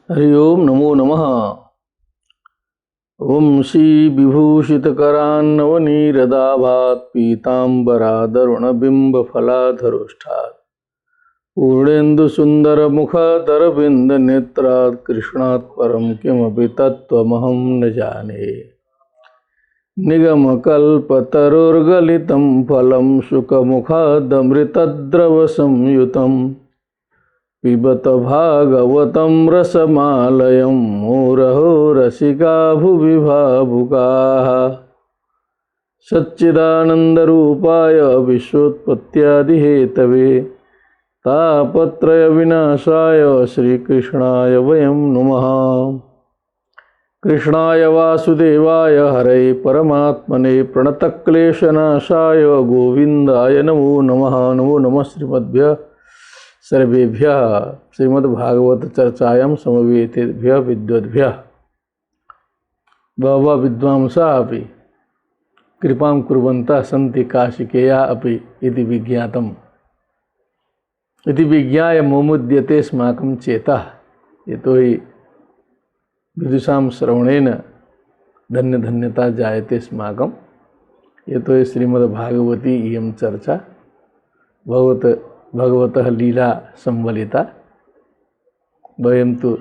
हरि ओम नमो नमः। ओम श्री विभूषितकरान्नवनीरदाभात् पीताम्बरादरुणबिम्बफलाधरोष्ठात् पूर्णेन्दुसुन्दरमुखदरविन्दनेत्रात् कृष्णात् परं किमपि तत्त्वमहं न जाने। निगमकल्पतरुर्गलितं फलं शुकमुखादमृतद्रवसंयुतं पिबत भागवतं रसमालयं मुहुरहो रसिका भुवि भावुकाः। सच्चिदानन्दरूपाय विश्वोत्पत्त्यादिहेतवे तापत्रयविनाशाय श्रीकृष्णाय वयं नुमः। कृष्णाय वासुदेवाय हरये परमात्मने प्रणतक्लेशनाशाय गोविन्दाय नमो नमः। नमो नमः श्रीमद्भ्यः सर्वेभ्यः श्रीमद्भागवत चर्चायां समवेतेभ्यः विद्वद्भ्यः। बहवः विद्वांसः अपि कृपां कुर्वन्तः सन्ति काशिकेया अपि इति विज्ञातम्। इति विज्ञाय मोमुद्यते अस्माकं चेतः। यतोहि विदुषां श्रवणेन धन्यधन्यता जायते अस्माकं। यतोहि श्रीमद्भागवती इयं चर्चा भगवतः लीला संवलिता। वयं तु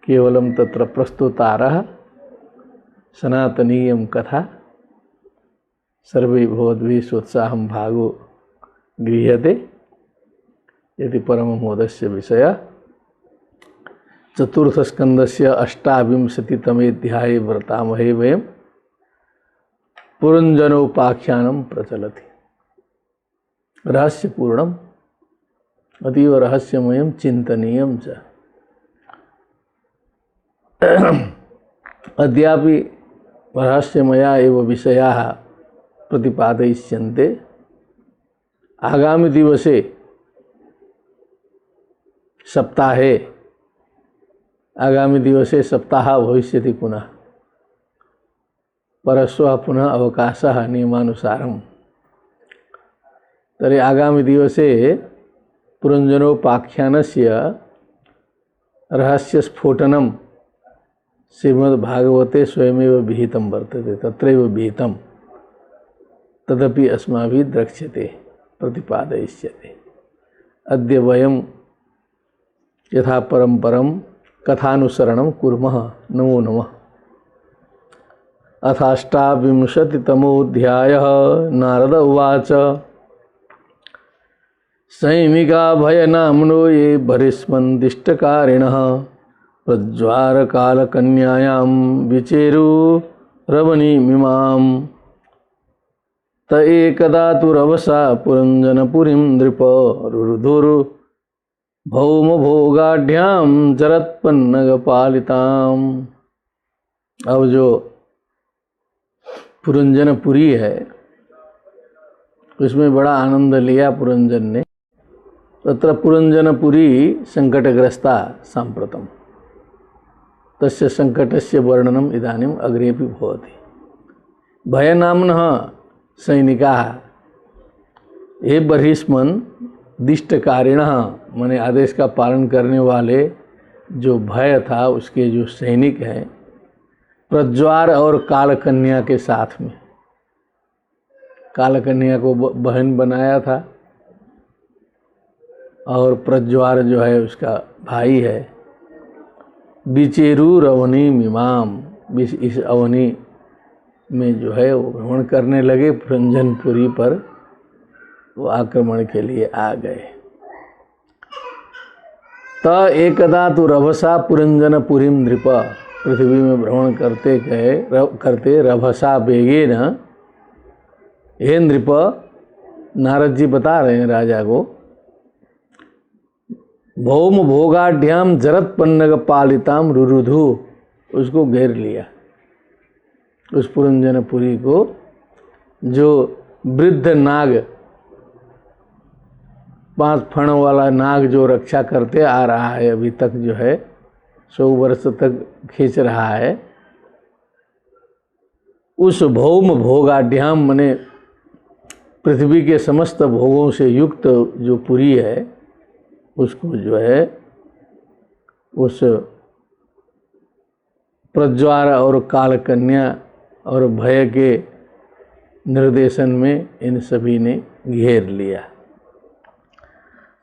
केवलं तत्र प्रस्तुतारः। सनातनीयं कथा सर्वे भवद्भिः सोत्साहं भागो गृह्यते इति परममोदस्य विषयः। चतुर्थस्कन्धस्य 28तमे अध्याये वर्तामहे वयं पुरञ्जनोपाख्यानं प्रचलति। रहस्यपूर्णम् अतीव रहस्यमयं चिन्तनीयं च। अद्यापि रहस्यमया एव विषयाः प्रतिपादयिष्यन्ते। आगामि दिवसे सप्ताह भविष्यति पुनः। परश्वः पुनः अवकाशः नियमानुसारम्। तर्हि आगामि दिवसे पुरञ्जनोपाख्यानस्य रहस्यस्फोटनं श्रीमद्भागवते स्वयमेव विहितं वर्तते। तत्रैव विहितं तदपि अस्माभिः द्रक्ष्यते, प्रतिपादयिष्यते। अद्य वयं यथा परं कथानुसरणं कुर्मः। नमो नमः। अथाष्टाविंशतितमोऽध्यायः। नारद उवाच सैनिका भयनाम्नो ये भरिस्मन्दिष्टकारिणः प्रज्वारकालकन्यायां विचेरुरवनीमिमां। त एकदा तु रवसा पुरञ्जनपुरीं नृप रुरुधुर्भौमभोगाढ्यां जरत्पन्नगपालिताम्। अब जो पुरञ्जनपुरी है उसमें बड़ा आनंद लिया पुरंजन ने। तत्र पुरञ्जनपुरी संकटग्रस्ता साम्प्रतं। तस्य संकटस्य वर्णनम् इदानीम् अग्रेपि भवति। भयनाम्नः सैनिकाः ये बर्हिस्मन् दिष्टकारिणः माने आदेश का पालन करने वाले जो भय था उसके जो सैनिक हैं, प्रज्वार और कालकन्या के साथ में। कालकन्या को बहन बनाया था और प्रज्वार जो है उसका भाई है। बिचेरू अवनी मिमाम, इस अवनी में जो है वो भ्रमण करने लगे। पुरञ्जनपुरी पर वो आक्रमण के लिए आ गए। त एकदा तु रभसा पुरञ्जनपुरीं नृप। पृथ्वी में भ्रमण करते रभसा वेगेन। हे नृप, नारद जी बता रहे हैं राजा को, भौम भोगाढ्याम जरत्पन्नग पालिताम रुरुधु, उसको घेर लिया। उस पुरञ्जनपुरी को जो वृद्ध नाग, 5 फण वाला नाग जो रक्षा करते आ रहा है, अभी तक जो है 100 वर्ष तक खींच रहा है, उस भौम भोगाढ्याम मने पृथ्वी के समस्त भोगों से युक्त जो पुरी है उसको जो है उस प्रज्वार और कालकन्या और भय के निर्देशन में इन सभी ने घेर लिया।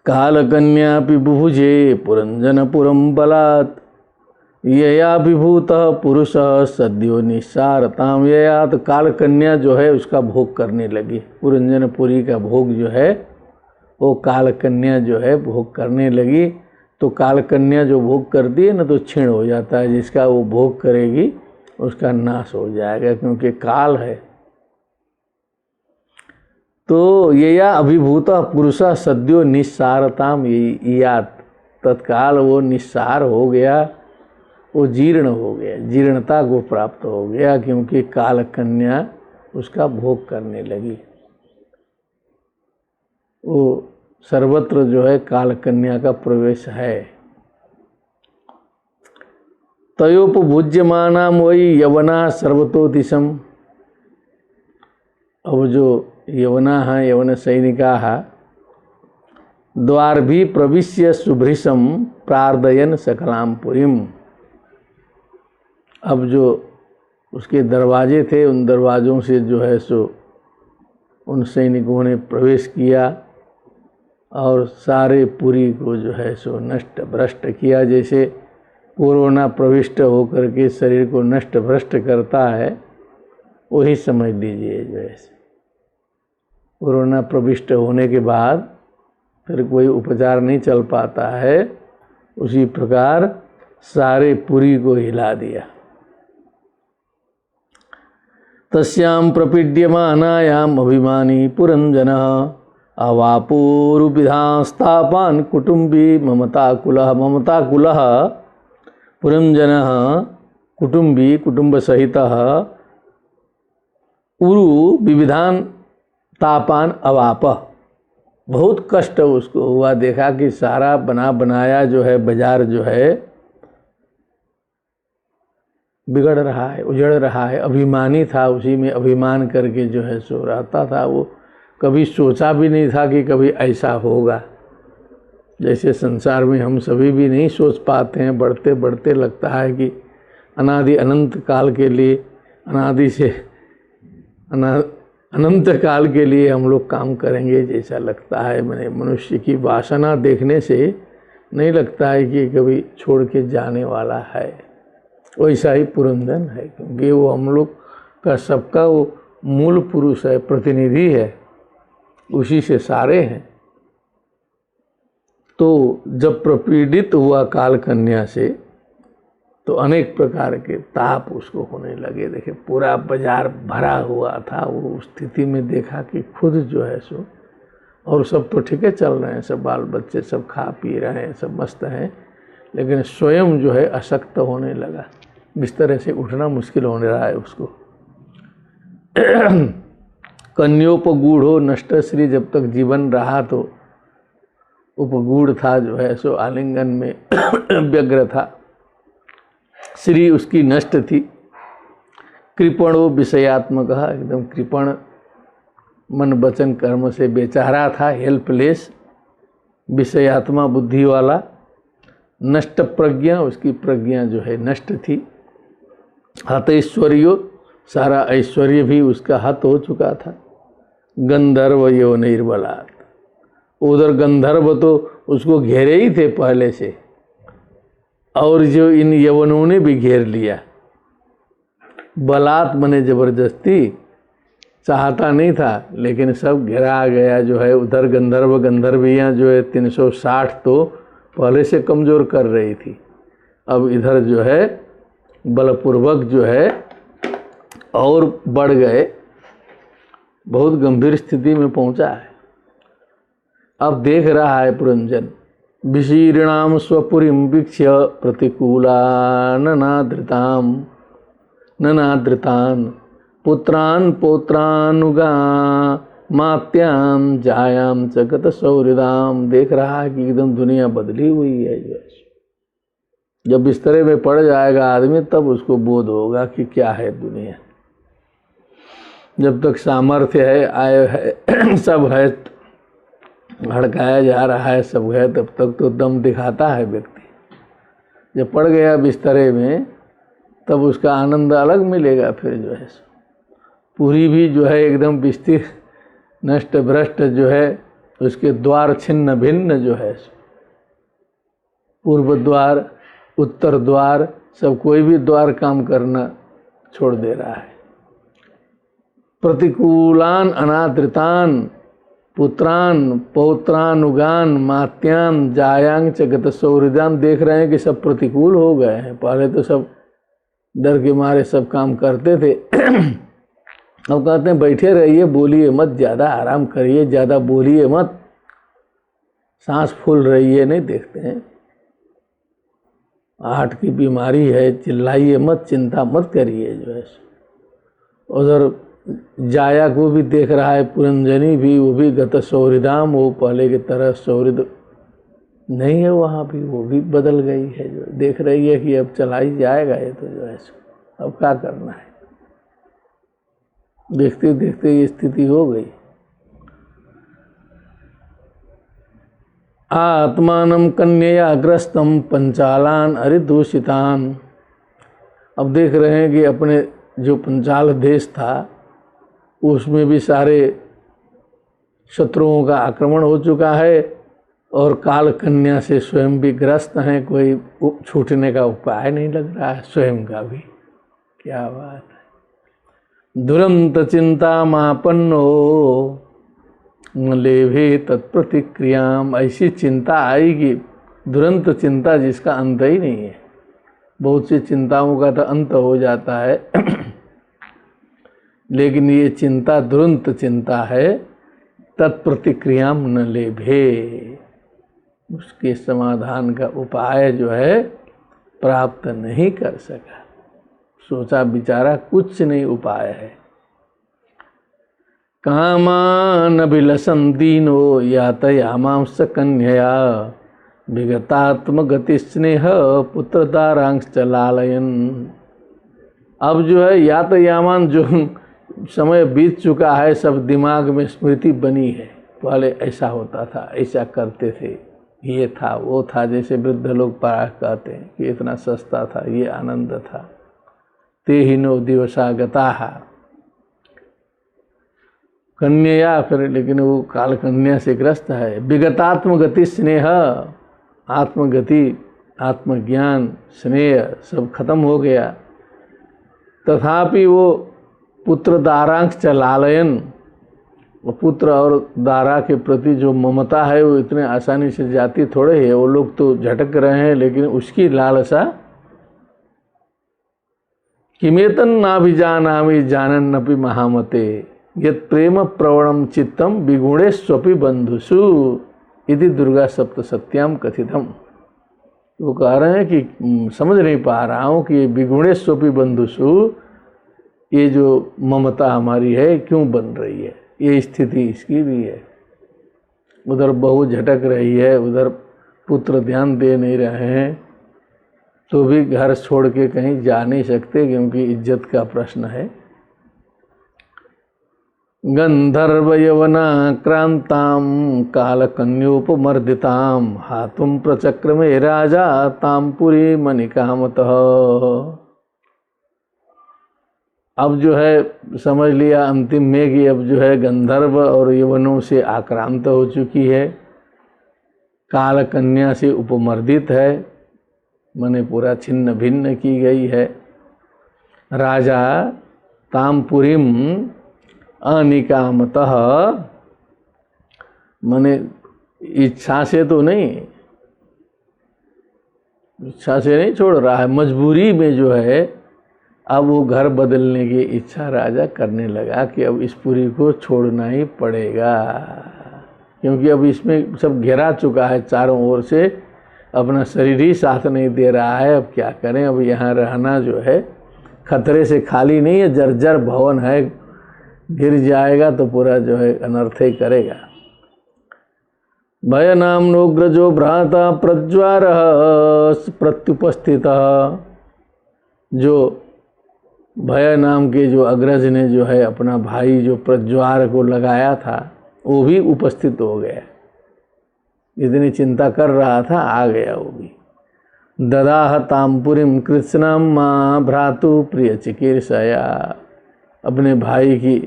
कालकन्या बुभुजे पुरंजनपुरम बलात् यया विभूत पुरुष सद्यो निस्सारताम यया। तो कालकन्या जो है उसका भोग करने लगी। पुरंजनपुरी का भोग जो है वो कालकन्या जो है भोग करने लगी। तो कालकन्या जो भोग करती है ना तो क्षीण हो जाता है, जिसका वो भोग करेगी उसका नाश हो जाएगा, क्योंकि काल है। तो यया अभिभूत पुरुष सद्यो निस्सारताम यात। तत्काल वो निस्सार हो गया, वो जीर्ण हो गया, जीर्णता को प्राप्त हो गया, क्योंकि कालकन्या उसका भोग करने लगी। वो सर्वत्र जो है कालकन्या का प्रवेश है। तयोपभुज्यमाना वही यवना सर्वतोदिशम। अब जो यवना है, यवन सैनिका है, द्वार भी प्रविश्य सुभृशम प्रार्दयन सकलाम पुरीम। अब जो उसके दरवाजे थे, उन दरवाज़ों से जो है सो उन सैनिकों ने प्रवेश किया और सारे पुरी को जो है सो नष्ट भ्रष्ट किया। जैसे कोरोना प्रविष्ट होकर के शरीर को नष्ट भ्रष्ट करता है, वही समझ लीजिए। जो है कोरोना प्रविष्ट होने के बाद फिर कोई उपचार नहीं चल पाता है, उसी प्रकार सारे पुरी को हिला दिया। तस्यां प्रपीड्यमानायाम अभिमानी पुरंजनः अवापुरुविधास्तापान कुटुंबी ममताकुलः। ममताकुलः पुरंजनः कुटुंबी कुटुंब सहितः उरु विविधान तापान अवाप। बहुत कष्ट उसको हुआ, देखा कि सारा बना बनाया जो है बाजार जो है बिगड़ रहा है, उजड़ रहा है। अभिमानी था, उसी में अभिमान करके जो है सो रहता था। वो कभी सोचा भी नहीं था कि कभी ऐसा होगा। जैसे संसार में हम सभी भी नहीं सोच पाते हैं, बढ़ते बढ़ते लगता है कि अनादि अनंत काल के लिए, अनादि से अनंत काल के लिए हम लोग काम करेंगे, जैसा लगता है। मैंने मनुष्य की वासना देखने से नहीं लगता है कि कभी छोड़ के जाने वाला है। वैसा ही पुरंजन है, क्योंकि वो हम लोग का सबका वो मूल पुरुष है, प्रतिनिधि है, उसी से सारे हैं। तो जब प्रपीड़ित हुआ कालकन्या से, तो अनेक प्रकार के ताप उसको होने लगे। देखे पूरा बाजार भरा हुआ था। वो स्थिति में देखा कि खुद जो है सो, और सब तो ठीक है चल रहे हैं, सब बाल बच्चे सब खा पी रहे हैं, सब मस्त हैं, लेकिन स्वयं जो है अशक्त होने लगा। बिस्तर से उठना मुश्किल होने रहा है उसको। कन्योपगूढ़ो नष्ट श्री। जब तक जीवन रहा तो उपगूढ़ था, जो है सो आलिंगन में व्यग्र था। श्री उसकी नष्ट थी। कृपणो विषयात्मक, एकदम कृपण, मन वचन कर्म से बेचारा था, हेल्पलेस, विषयात्मा बुद्धि वाला। नष्ट प्रज्ञा, उसकी प्रज्ञा जो है नष्ट थी। हत ऐश्वर्यो, सारा ऐश्वर्य भी उसका हत हो चुका था। गंधर्व यो निर्बलात्, उधर गंधर्व तो उसको घेरे ही थे पहले से, और जो इन यवनों ने भी घेर लिया। बलात् मने जबरदस्ती, चाहता नहीं था लेकिन सब घेरा गया जो है। उधर गंधर्व गंधर्वियाँ जो है 360 तो पहले से कमज़ोर कर रही थी, अब इधर जो है बलपूर्वक जो है और बढ़ गए, बहुत गंभीर स्थिति में पहुंचा है। अब देख रहा है पुरंजन, विशीर्णाम स्वपुरीं वीक्ष्य प्रतिकूला ननादृतान पुत्रान पौत्रानुगा मात्याम जायाम जगत सौहृदाम। देख रहा है कि एकदम दुनिया बदली हुई है। जब बिस्तरे में पड़ जाएगा आदमी, तब उसको बोध होगा कि क्या है दुनिया। जब तक सामर्थ्य है, आय है, सब है, हड़काया जा रहा है, सब है, तब तक तो दम दिखाता है व्यक्ति। जब पड़ गया बिस्तरे में, तब उसका आनंद अलग मिलेगा। फिर जो है पूरी भी जो है एकदम विस्तीर्ण नष्ट भ्रष्ट जो है, उसके द्वार छिन्न भिन्न जो है, पूर्व द्वार उत्तर द्वार सब कोई भी द्वार काम करना छोड़ दे रहा है। प्रतिकूलान अनादृतान पुत्रान पौत्रानुगान मात्यान जायांग च गत सौहृदान, देख रहे हैं कि सब प्रतिकूल हो गए हैं। पहले तो सब डर के मारे सब काम करते थे अब कहते हैं बैठे रहिए, बोलिए मत, ज़्यादा आराम करिए, ज़्यादा बोलिए मत, सांस फूल रही है, नहीं देखते हैं हार्ट की बीमारी है, चिल्लाइए मत, चिंता मत करिए जो है। उधर जाया को भी देख रहा है, पुरंजनी भी, वो भी गत सौहृदाम, वो पहले की तरह सौहृद नहीं है वहाँ भी, वो भी बदल गई है। जो देख रही है कि अब चला ही जाएगा ये तो जो है, अब क्या करना है। देखते देखते ये स्थिति हो गई। आत्मानं कन्यया ग्रस्तम पंचालान अरिदूषितान, अब देख रहे हैं कि अपने जो पंचाल देश था उसमें भी सारे शत्रुओं का आक्रमण हो चुका है और काल कन्या से स्वयं भी ग्रस्त हैं, कोई छूटने का उपाय नहीं लग रहा है स्वयं का भी। क्या बात है। दुरंत चिंता मापन्नो न लेभे तत्प्रतिक्रियाम, ऐसी चिंता आएगी, दुरंत चिंता जिसका अंत ही नहीं है। बहुत सी चिंताओं का तो अंत हो जाता है लेकिन ये चिंता दुरंत चिंता है। तत्प्रतिक्रियाम न लेभे, उसके समाधान का उपाय जो है प्राप्त नहीं कर सका, सोचा विचारा कुछ नहीं उपाय है। कामान अभिलषन् दीनो यातयामांस कन्यया विगतात्म गति स्नेह पुत्रदारांश लालयन, अब जो है यातयामान, जो समय बीत चुका है, सब दिमाग में स्मृति बनी है, पहले ऐसा होता था, ऐसा करते थे, ये था वो था, जैसे वृद्ध लोग पारा कहते हैं कि इतना सस्ता था, ये आनंद था। ते ही नो दिवसा गताः कन्या, फिर लेकिन वो काल कन्या से ग्रस्त है। विगतात्म गति स्नेह, आत्मगति आत्मज्ञान स्नेह सब खत्म हो गया। तथापि वो पुत्र दारांश च लालयन, वो पुत्र और दारा के प्रति जो ममता है वो इतने आसानी से जाती थोड़े है, वो लोग तो झटक रहे हैं, लेकिन उसकी लालसा किमेतन नाभिजानामि जानन्नपि महामते यत् प्रेम प्रवणम चित्तम विगुणेष्वपि बंधुषु इति दुर्गा सप्तसत्याम कथितम। वो कह रहे हैं कि समझ नहीं पा रहा हूँ कि विगुणेष्वपि बंधुषु, ये जो ममता हमारी है क्यों बन रही है, ये स्थिति इसकी भी है। उधर बहू झटक रही है, उधर पुत्र ध्यान दे नहीं रहे हैं, तो भी घर छोड़ के कहीं जा नहीं सकते क्योंकि इज्जत का प्रश्न है। गंधर्व यवनाक्रांताम कालकन्योपमर्दिताम हातुम प्रचक्रमे राजा ताम पुरी मणिकामतः। अब जो है समझ लिया अंतिम में कि अब जो है गंधर्व और यवनों से आक्रांत हो चुकी है, काल कन्या से उपमर्दित है, माने पूरा छिन्न भिन्न की गई है। राजा तामपुरीम अनिकामतः, माने इच्छा से तो नहीं, इच्छा से नहीं छोड़ रहा है, मजबूरी में जो है अब वो घर बदलने की इच्छा राजा करने लगा कि अब इस पुरी को छोड़ना ही पड़ेगा, क्योंकि अब इसमें सब घिरा चुका है चारों ओर से, अपना शरीर ही साथ नहीं दे रहा है। अब क्या करें, अब यहाँ रहना जो है खतरे से खाली नहीं है, जर्जर भवन है, गिर जाएगा तो पूरा जो है अनर्थ ही करेगा। भय नामनोग्रजो भ्राता प्रज्वार प्रत्युपस्थित, जो भय नाम के जो अग्रज ने जो है अपना भाई जो प्रज्वार को लगाया था वो भी उपस्थित हो गया, इतनी चिंता कर रहा था आ गया वो भी। ददाह तामपुरीम कृष्णम माँ भ्रातु प्रिय चिकीर्षया, अपने भाई की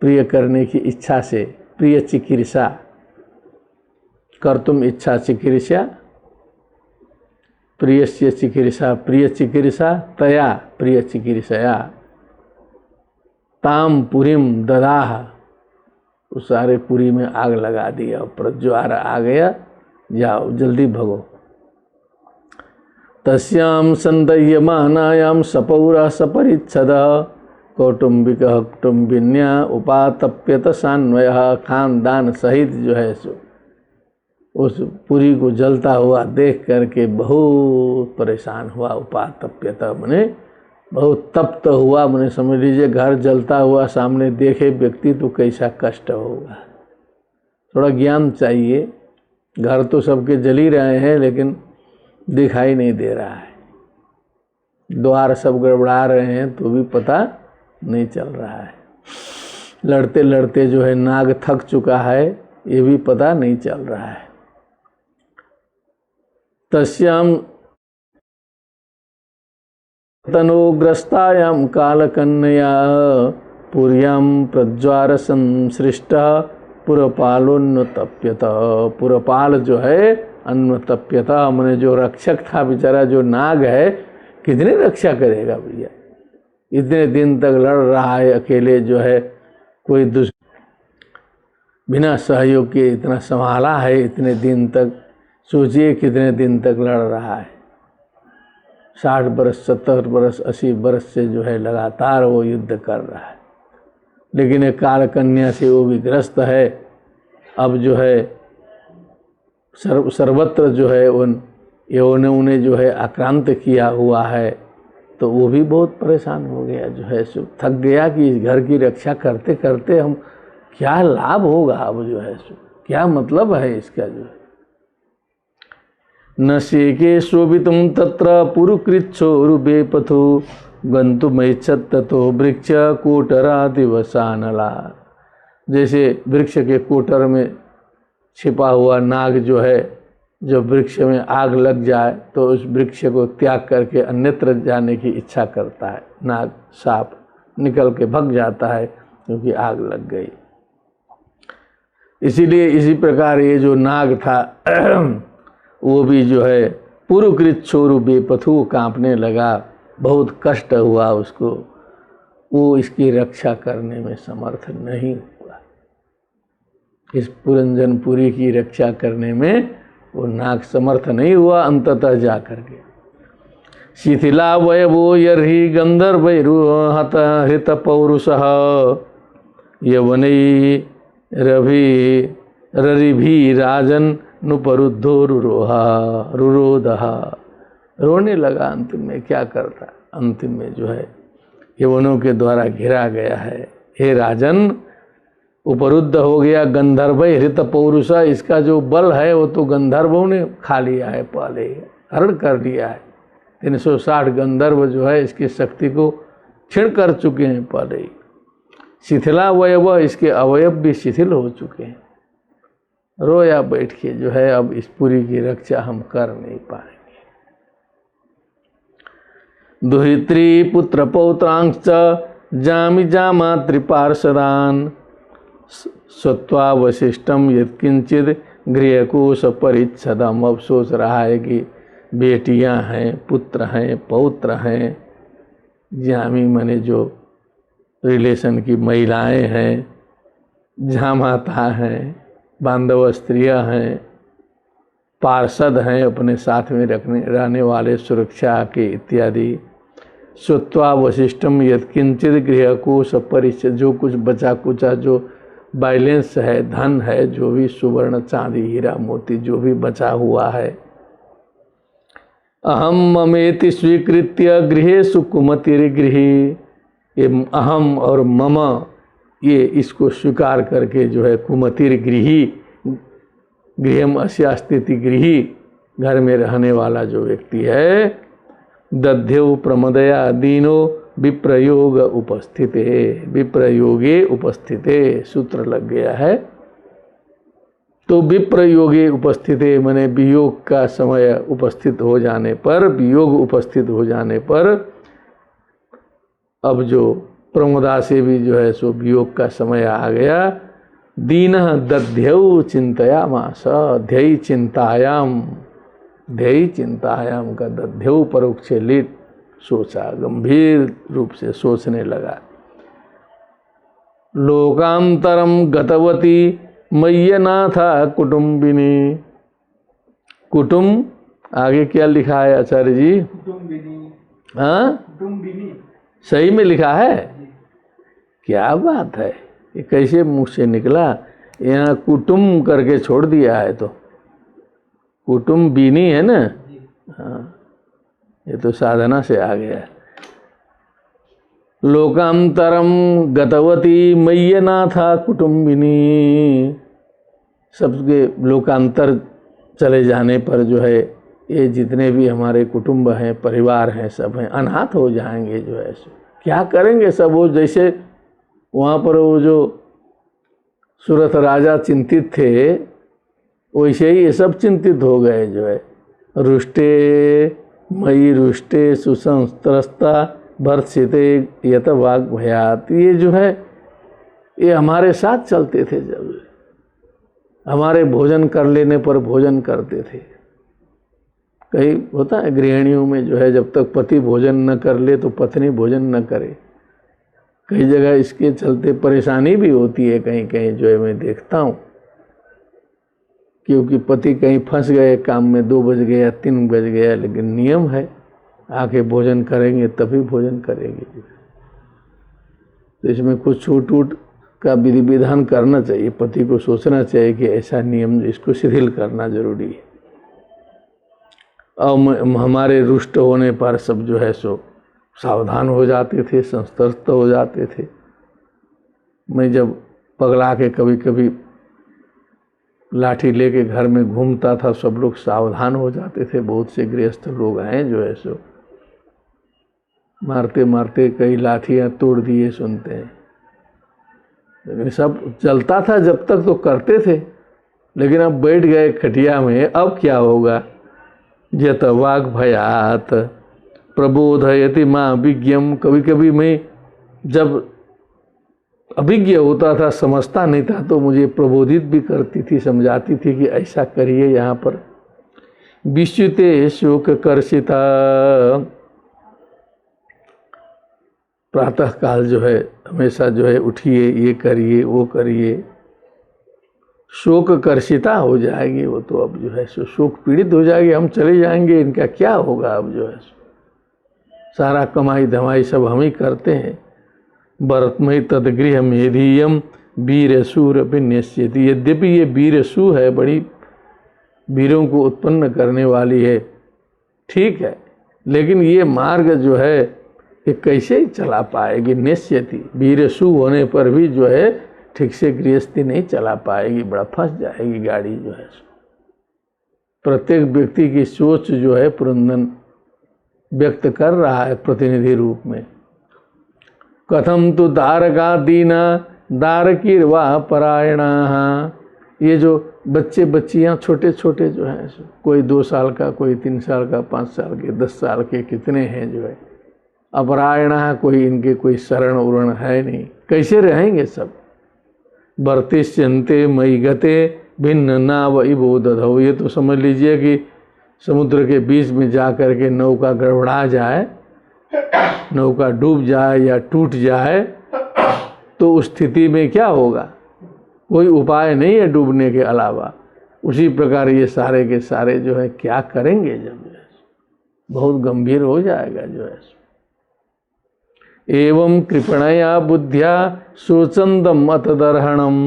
प्रिय करने की इच्छा से, प्रिय चिकीर्षा, कर तुम इच्छा चिकीर्षा, प्रियस्य चिकीर्षा, प्रिय चिकीर्षा, तया प्रिय चिकीर्षया, ताम पुरीम ददाह, उस सारे पुरी में आग लगा दिया, प्रज्वार आ गया, जाओ जल्दी भगो। तस्याम संदह्यमानायाम सपौर सपरिच्छद कौटुंबिक कुटुंबिन्या उपातप्यत सान्वय, खानदान सहित जो है सो उस पुरी को जलता हुआ देख करके बहुत परेशान हुआ। उपातप्यत मने बहुत तप्त हुआ, मने समझ लीजिए घर जलता हुआ सामने देखे व्यक्ति तो कैसा कष्ट होगा। थोड़ा ज्ञान चाहिए, घर तो सबके जल ही रहे हैं लेकिन दिखाई नहीं दे रहा है, द्वार सब गड़बड़ा रहे हैं तो भी पता नहीं चल रहा है, लड़ते लड़ते जो है नाग थक चुका है ये भी पता नहीं चल रहा है। तस्याम तनोग्रस्तायाम कालकन्या पुर्याम प्रज्वार संसृष्ट पुरपालोन्नतप्यत, पुरपाल जो है अन्नतप्यता मैंने जो रक्षक था बेचारा, जो नाग है कितनी रक्षा करेगा भैया, इतने दिन तक लड़ रहा है अकेले, जो है कोई बिना सहयोग के इतना संभाला है इतने दिन तक, सोचिए कितने दिन तक लड़ रहा है। 60 बरस 70 बरस 80 बरस से जो है लगातार वो युद्ध कर रहा है, लेकिन एक कालकन्या से वो भी ग्रस्त है। अब जो है सर्वत्र जो है उन्हें जो है आक्रांत किया हुआ है, तो वो भी बहुत परेशान हो गया, जो है सो थक गया कि इस घर की रक्षा करते करते हम क्या लाभ होगा, अब जो है सो क्या मतलब है इसका, जो है न शेके शोभितुम तत्र पुरुकृच्छोरुबे पथो गंतुमैच्छत् ततो वृक्ष कोटरादिवसानला, जैसे वृक्ष के कोटर में छिपा हुआ नाग जो है, जो वृक्ष में आग लग जाए तो उस वृक्ष को त्याग करके अन्यत्र जाने की इच्छा करता है, नाग सांप निकल के भाग जाता है क्योंकि आग लग गई। इसीलिए इसी प्रकार ये जो नाग था वो भी जो है पुरुकृत छोरु बेपथु कांपने लगा, बहुत कष्ट हुआ उसको, वो इसकी रक्षा करने में समर्थ नहीं हुआ, इस पुरंजनपुरी की रक्षा करने में वो नाग समर्थ नहीं हुआ। अंततः जा करके शिथिला वयवो यर्हि गंधर्वैरुहत हृत पौरुषः यवनै ररिभी राजन नुपरुद्धो रुरोधः, रोने लगा अंतिम में, क्या करता, अंतिम में जो है यवनों के द्वारा घिरा गया है। हे राजन, उपरुद्ध हो गया गंधर्व हृत पौरुष, इसका जो बल है वो तो गंधर्वों ने खा लिया है, पहले हरण कर लिया है। 360 गंधर्व जो है इसकी शक्ति को क्षीण कर चुके हैं पहले ही। शिथिलावयव, इसके अवयव भी शिथिल हो चुके हैं। रोया बैठ के जो है अब इस पुरी की रक्षा हम कर नहीं पाएंगे। दुहित्री पुत्र पौत्रांश्च जामि जामा त्रिपार्षदान स्वत्वावशिष्टम यत्किंचित गृहकोश परिच्छदम। अब सोच रहा है कि बेटियां हैं, पुत्र हैं, पौत्र हैं, जामी माने जो रिलेशन की महिलाएं हैं, जामाता हैं, बांधव स्त्रियां हैं, पार्षद हैं, अपने साथ में रहने वाले सुरक्षा के इत्यादि। स्वत्वावशिष्टम यत्किंचित गृहकोश परिच्छद, जो कुछ बचा कुचा जो बैलेंस है, धन है, जो भी सुवर्ण चांदी हीरा मोती जो भी बचा हुआ है, अहम ममेति स्वीकृत्य गृहेषु कुमतिर्गृही, ये अहम और मम ये इसको स्वीकार करके जो है कुमतिर्गृही, गृहम अस्यास्थिति गृही, घर में रहने वाला जो व्यक्ति है, दध्यौ प्रमदया दीनो विप्रयोग उपस्थिते, विप्रयोगे उपस्थिते, सूत्र लग गया है। तो विप्र योगे उपस्थित है, मैंने वियोग का समय उपस्थित हो जाने पर, वियोग उपस्थित हो जाने पर, अब जो प्रमोदा से भी जो है सो वियोग का समय आ गया। दीन दध्यौ चिंतया मास, ध्यय चिंतायाम, ध्यय चिंतायाम का दध्यौ परोक्ष लिट सोचा, गंभीर रूप से सोचने लगा। लोकांतरम गतवती मय्यनाथा कुटुंबिनी, कुटुंब आगे क्या लिखा है आचार्य जी? कुटुंबिनी। हाँ, कुटुंबिनी सही में लिखा है? क्या बात है, ये कैसे मुंह से निकला? यहाँ कुटुंब करके छोड़ दिया है, तो कुटुंबिनी है ना? हाँ, ये तो साधना से आ गया है। लोकांतरम गतवती मय्यनाथा कुटुंबिनी, सबके लोकांतर चले जाने पर जो है ये जितने भी हमारे कुटुंब हैं, परिवार हैं, सब हैं अनाथ हो जाएंगे। जो है क्या करेंगे सब? वो जैसे वहाँ पर वो जो सूरत राजा चिंतित थे, वैसे ही ये सब चिंतित हो गए। जो है रुष्टे मई रुष्टे सुसंस्त्रस्ता भर्त्सिते यत वाग भयात, ये जो है ये हमारे साथ चलते थे। जब हमारे भोजन कर लेने पर भोजन करते थे। कहीं होता है गृहिणियों में जो है, जब तक पति भोजन न कर ले तो पत्नी भोजन न करे। कई जगह इसके चलते परेशानी भी होती है, कहीं कहीं जो है मैं देखता हूँ, क्योंकि पति कहीं फंस गए काम में, 2 बज गया 3 बज गया, लेकिन नियम है आके भोजन करेंगे तभी भोजन करेंगे। तो इसमें कुछ छूट वूट का विधि विधान करना चाहिए, पति को सोचना चाहिए कि ऐसा नियम इसको शिथिल करना जरूरी है। और हमारे रुष्ट होने पर सब जो है सो सावधान हो जाते थे, संस्तुत हो जाते थे। मैं जब पगला के कभी कभी लाठी लेके घर में घूमता था, सब लोग सावधान हो जाते थे। बहुत से गृहस्थ लोग हैं जो है सो मारते मारते कई लाठियाँ तोड़ दिए सुनते हैं। लेकिन सब चलता था जब तक तो करते थे, लेकिन अब बैठ गए खटिया में, अब क्या होगा? यत वाग भयात प्रबोधयति मां विज्ञम, कभी कभी मैं जब अभिज्ञ होता था, समझता नहीं था, तो मुझे प्रबोधित भी करती थी, समझाती थी कि ऐसा करिए यहाँ पर। विश्युते शोक कर्षिता, प्रातः काल जो है हमेशा जो है उठिए, ये करिए वो करिए। शोक कर्षिता हो जाएगी वो, तो अब जो है शोक पीड़ित हो जाएगी, हम चले जाएंगे, इनका क्या होगा? अब जो है सारा कमाई धमाई सब हम ही करते हैं। भरतमयी तदगृह मेधीयम वीर सूर विन्यस्यति, यद्यपि ये वीर सू है, बड़ी वीरों को उत्पन्न करने वाली है, ठीक है, लेकिन ये मार्ग जो है ये कैसे चला पाएगी? निश्यति, वीर सू होने पर भी जो है ठीक से गृहस्थी नहीं चला पाएगी, बड़ा फंस जाएगी गाड़ी जो है। प्रत्येक व्यक्ति की सोच जो है पुरंदन व्यक्त कर रहा है प्रतिनिधि रूप में। कथम तो दारका दीना दारकीर्वा परायणा, ये जो बच्चे बच्चियां छोटे छोटे जो हैं, कोई 2 साल का, कोई 3 साल का, 5 साल के, 10 साल के, कितने हैं जो है अपरायणा, कोई इनके कोई शरण उरण है नहीं, कैसे रहेंगे सब? वर्तिष्यन्ते मयि गते भिन्न नाव इवो दधौ, ये तो समझ लीजिए कि समुद्र के बीच में जा कर के नौका गड़बड़ा जाए, नौका डूब जाए या टूट जाए, तो उस स्थिति में क्या होगा? कोई उपाय नहीं है डूबने के अलावा। उसी प्रकार ये सारे के सारे जो है क्या करेंगे? जब बहुत गंभीर हो जाएगा जो है। एवं कृपणया बुद्ध्या सोचंदम अतदर्हणम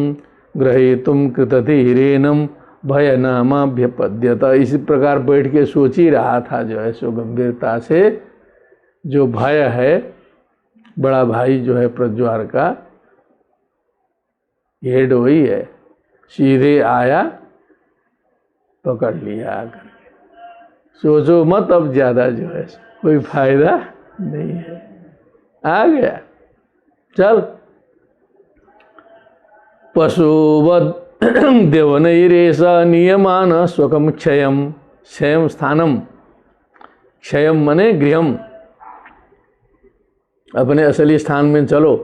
ग्रहीतुम कृतधीरेनम भय नामाभ्यपद्यत, इसी प्रकार बैठ के सोच ही रहा था जो है सो गंभीरता से। जो भय है, बड़ा भाई जो है प्रज्वार का, हेड वही है, सीधे आया पकड़ लिया आकर। सोचो मत अब ज्यादा जो है कोई फायदा नहीं है, आ गया, चल। देवनैरेष नियमान स्वकम क्षयम, क्षयम स्थानम, क्षयम मने गृहम, अपने असली स्थान में चलो।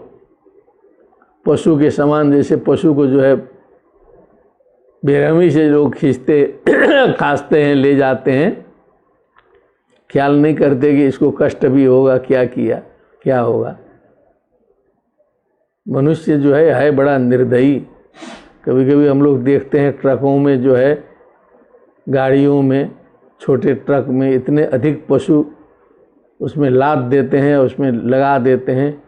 पशु के समान, जैसे पशु को जो है बेरहमी से लोग खींचते खांसते हैं, ले जाते हैं, ख्याल नहीं करते कि इसको कष्ट भी होगा, क्या किया क्या होगा। मनुष्य जो है बड़ा निर्दयी। कभी कभी हम लोग देखते हैं ट्रकों में जो है, गाड़ियों में, छोटे ट्रक में इतने अधिक पशु उसमें लाद देते हैं, उसमें लगा देते हैं,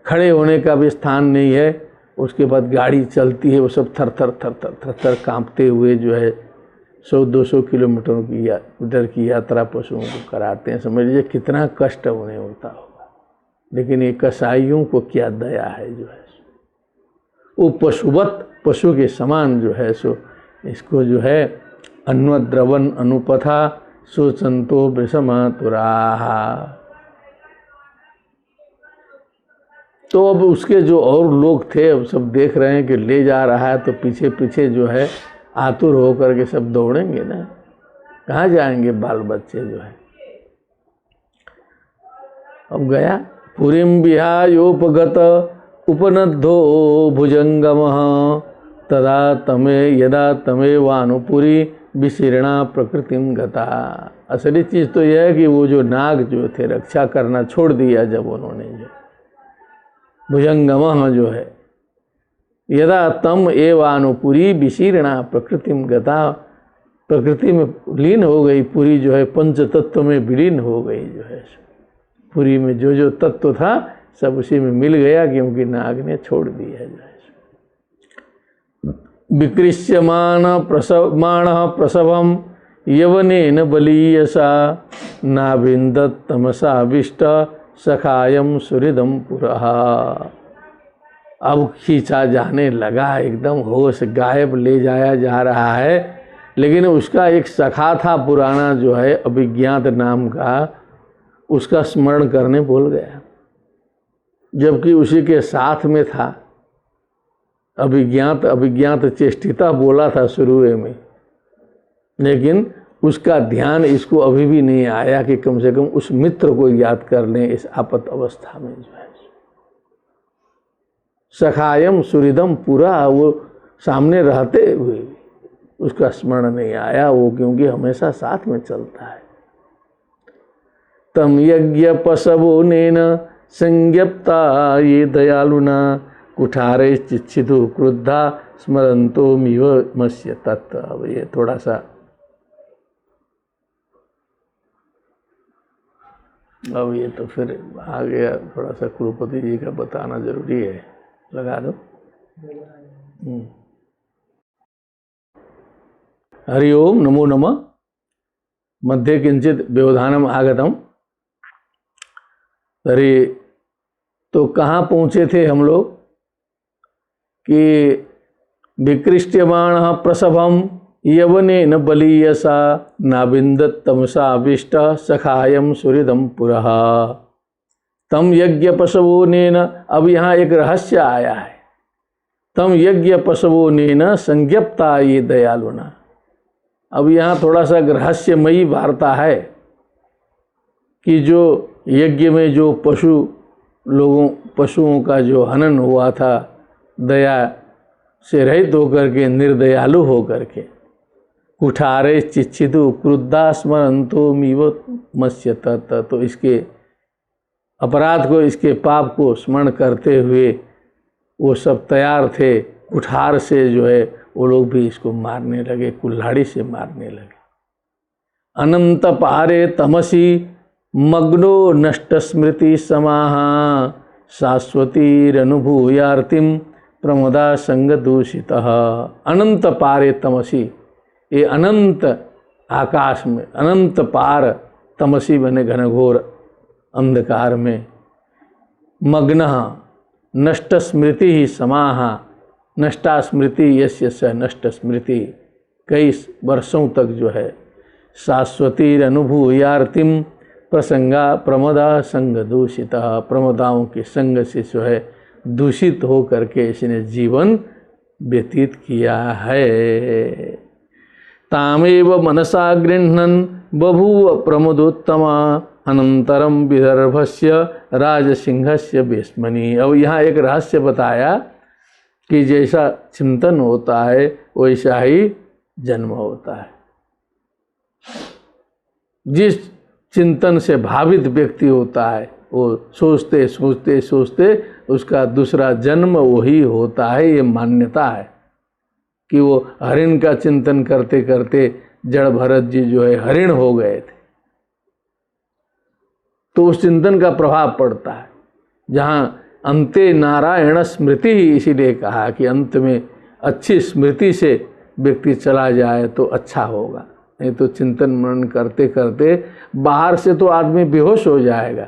खड़े होने का भी स्थान नहीं है। उसके बाद गाड़ी चलती है, वो सब थर थर थर थर थर थर काँपते हुए जो है 100-200 किलोमीटर की उधर की यात्रा पशुओं को कराते हैं। समझ लीजिए कितना कष्ट उन्हें होता होगा। लेकिन ये कसाईयों को क्या दया है जो है, वो पशुवत, पशु के समान जो है सो इसको जो है अन्वद्रवन अनुपथा सुचंतो वृषमातुराहा। तो अब उसके जो और लोग थे, अब सब देख रहे हैं कि ले जा रहा है, तो पीछे पीछे जो है आतुर होकर के सब दौड़ेंगे ना, कहाँ जाएंगे बाल बच्चे जो है। अब गया पुरीम विहायोपगत उपनद्धो भुजंगमः तदा तमे यदा तमे वानुपुरी विशीर्णा प्रकृतिम गता। असली चीज़ तो यह है कि वो जो नाग जो थे रक्षा करना छोड़ दिया जब उन्होंने, जो भुजंगमः जो है, यदा तम एवानुपुरी विशीर्णा प्रकृतिम गता, प्रकृति में लीन हो गई, पूरी जो है पंच तत्व में विलीन हो गई जो है। पूरी में जो जो तत्व था सब उसी में मिल गया, क्योंकि नाग ने छोड़ दिया जो है। विकृष्यमान प्रसवम यवनेन बलीयसा नाविंदत तमसाविष्ट सखायम सुहृदम पुरः। अब खींचा जाने लगा, एकदम होश गायब ले जाया जा रहा है। लेकिन उसका एक सखा था पुराना जो है अभिज्ञात नाम का, उसका स्मरण करने भूल गया, जबकि उसी के साथ में था। अभिज्ञात चेष्टिता बोला था शुरू में, लेकिन उसका ध्यान इसको अभी भी नहीं आया कि कम से कम उस मित्र को याद कर लें इस आपत अवस्था में जो है। सखायम सुहृदम पूरा, वो सामने रहते हुए उसका स्मरण नहीं आया, वो क्योंकि हमेशा साथ में चलता है। तम यज्ञ पशवो नेन संज्ञप्ता ये दयालुना कुठारे चिच्छिदु क्रुद्धा स्मरंतो मिव मस्य तत्। अब ये थोड़ा सा, अब ये तो फिर आ गया, थोड़ा सा कुलपति जी का बताना जरूरी है। लगा दो। हरि ओम नमो नमः। मध्ये किंचित व्यवधानम आगतम। तरी तो कहाँ पहुँचे थे हम लोग कि विकृष्ट्यमाण प्रसभम यवनेन बलीयसा नाविंदत तमसाविष्ट सखायम सुहृदम पुरः तम यज्ञ पशवो नेन। अब यहाँ एक रहस्य आया है। तम यज्ञ पशवो नेन संज्ञप्ता ये दयालुना। अब यहाँ थोड़ा सा रहस्यमयी वार्ता है कि जो यज्ञ में जो पशुओं का जो हनन हुआ था, दया से रहित होकर के, निर्दयालु होकर के, कुठारे चिच्छिदु क्रुद्धा स्मरंतो मीव मस्य तत्। तो इसके अपराध को, इसके पाप को स्मरण करते हुए वो सब तैयार थे, कुठार से जो है वो लोग भी इसको मारने लगे, कुल्हाड़ी से मारने लगे। अनंत पारे तमसी मग्नो नष्ट स्मृति समाहा शाश्वतीरनुभूयार्तिम प्रमदा संग दूषितः। अनंत पारे तमसी, ये अनंत आकाश में, अनंत पार, तमसी बने घनघोर अंधकार में, मग्न नष्ट स्मृति ही समाहा। नष्टा स्मृति यस्य स नष्ट स्मृति, कई वर्षों तक जो है शाश्वती अनुभूयार्तिम प्रसंगा प्रमदा संग दूषिता। प्रमदाओं के संग से जो है दूषित हो करके इसने जीवन व्यतीत किया है। तामेव मनसा गृह्णन् बभूव प्रमदोत्तमा अनंतरम विदर्भस्य राजसिंहस्य वेश्मनि। अब यहाँ एक रहस्य बताया कि जैसा चिंतन होता है वैसा ही जन्म होता है। जिस चिंतन से भावित व्यक्ति होता है वो सोचते सोचते सोचते उसका दूसरा जन्म वही होता है। ये मान्यता है कि वो हरिण का चिंतन करते करते जड़ भरत जी जो है हरिण हो गए थे, तो उस चिंतन का प्रभाव पड़ता है। जहाँ अंते नारायण स्मृति ही, इसीलिए कहा कि अंत में अच्छी स्मृति से व्यक्ति चला जाए तो अच्छा होगा, नहीं तो चिंतन मनन करते करते बाहर से तो आदमी बेहोश हो जाएगा,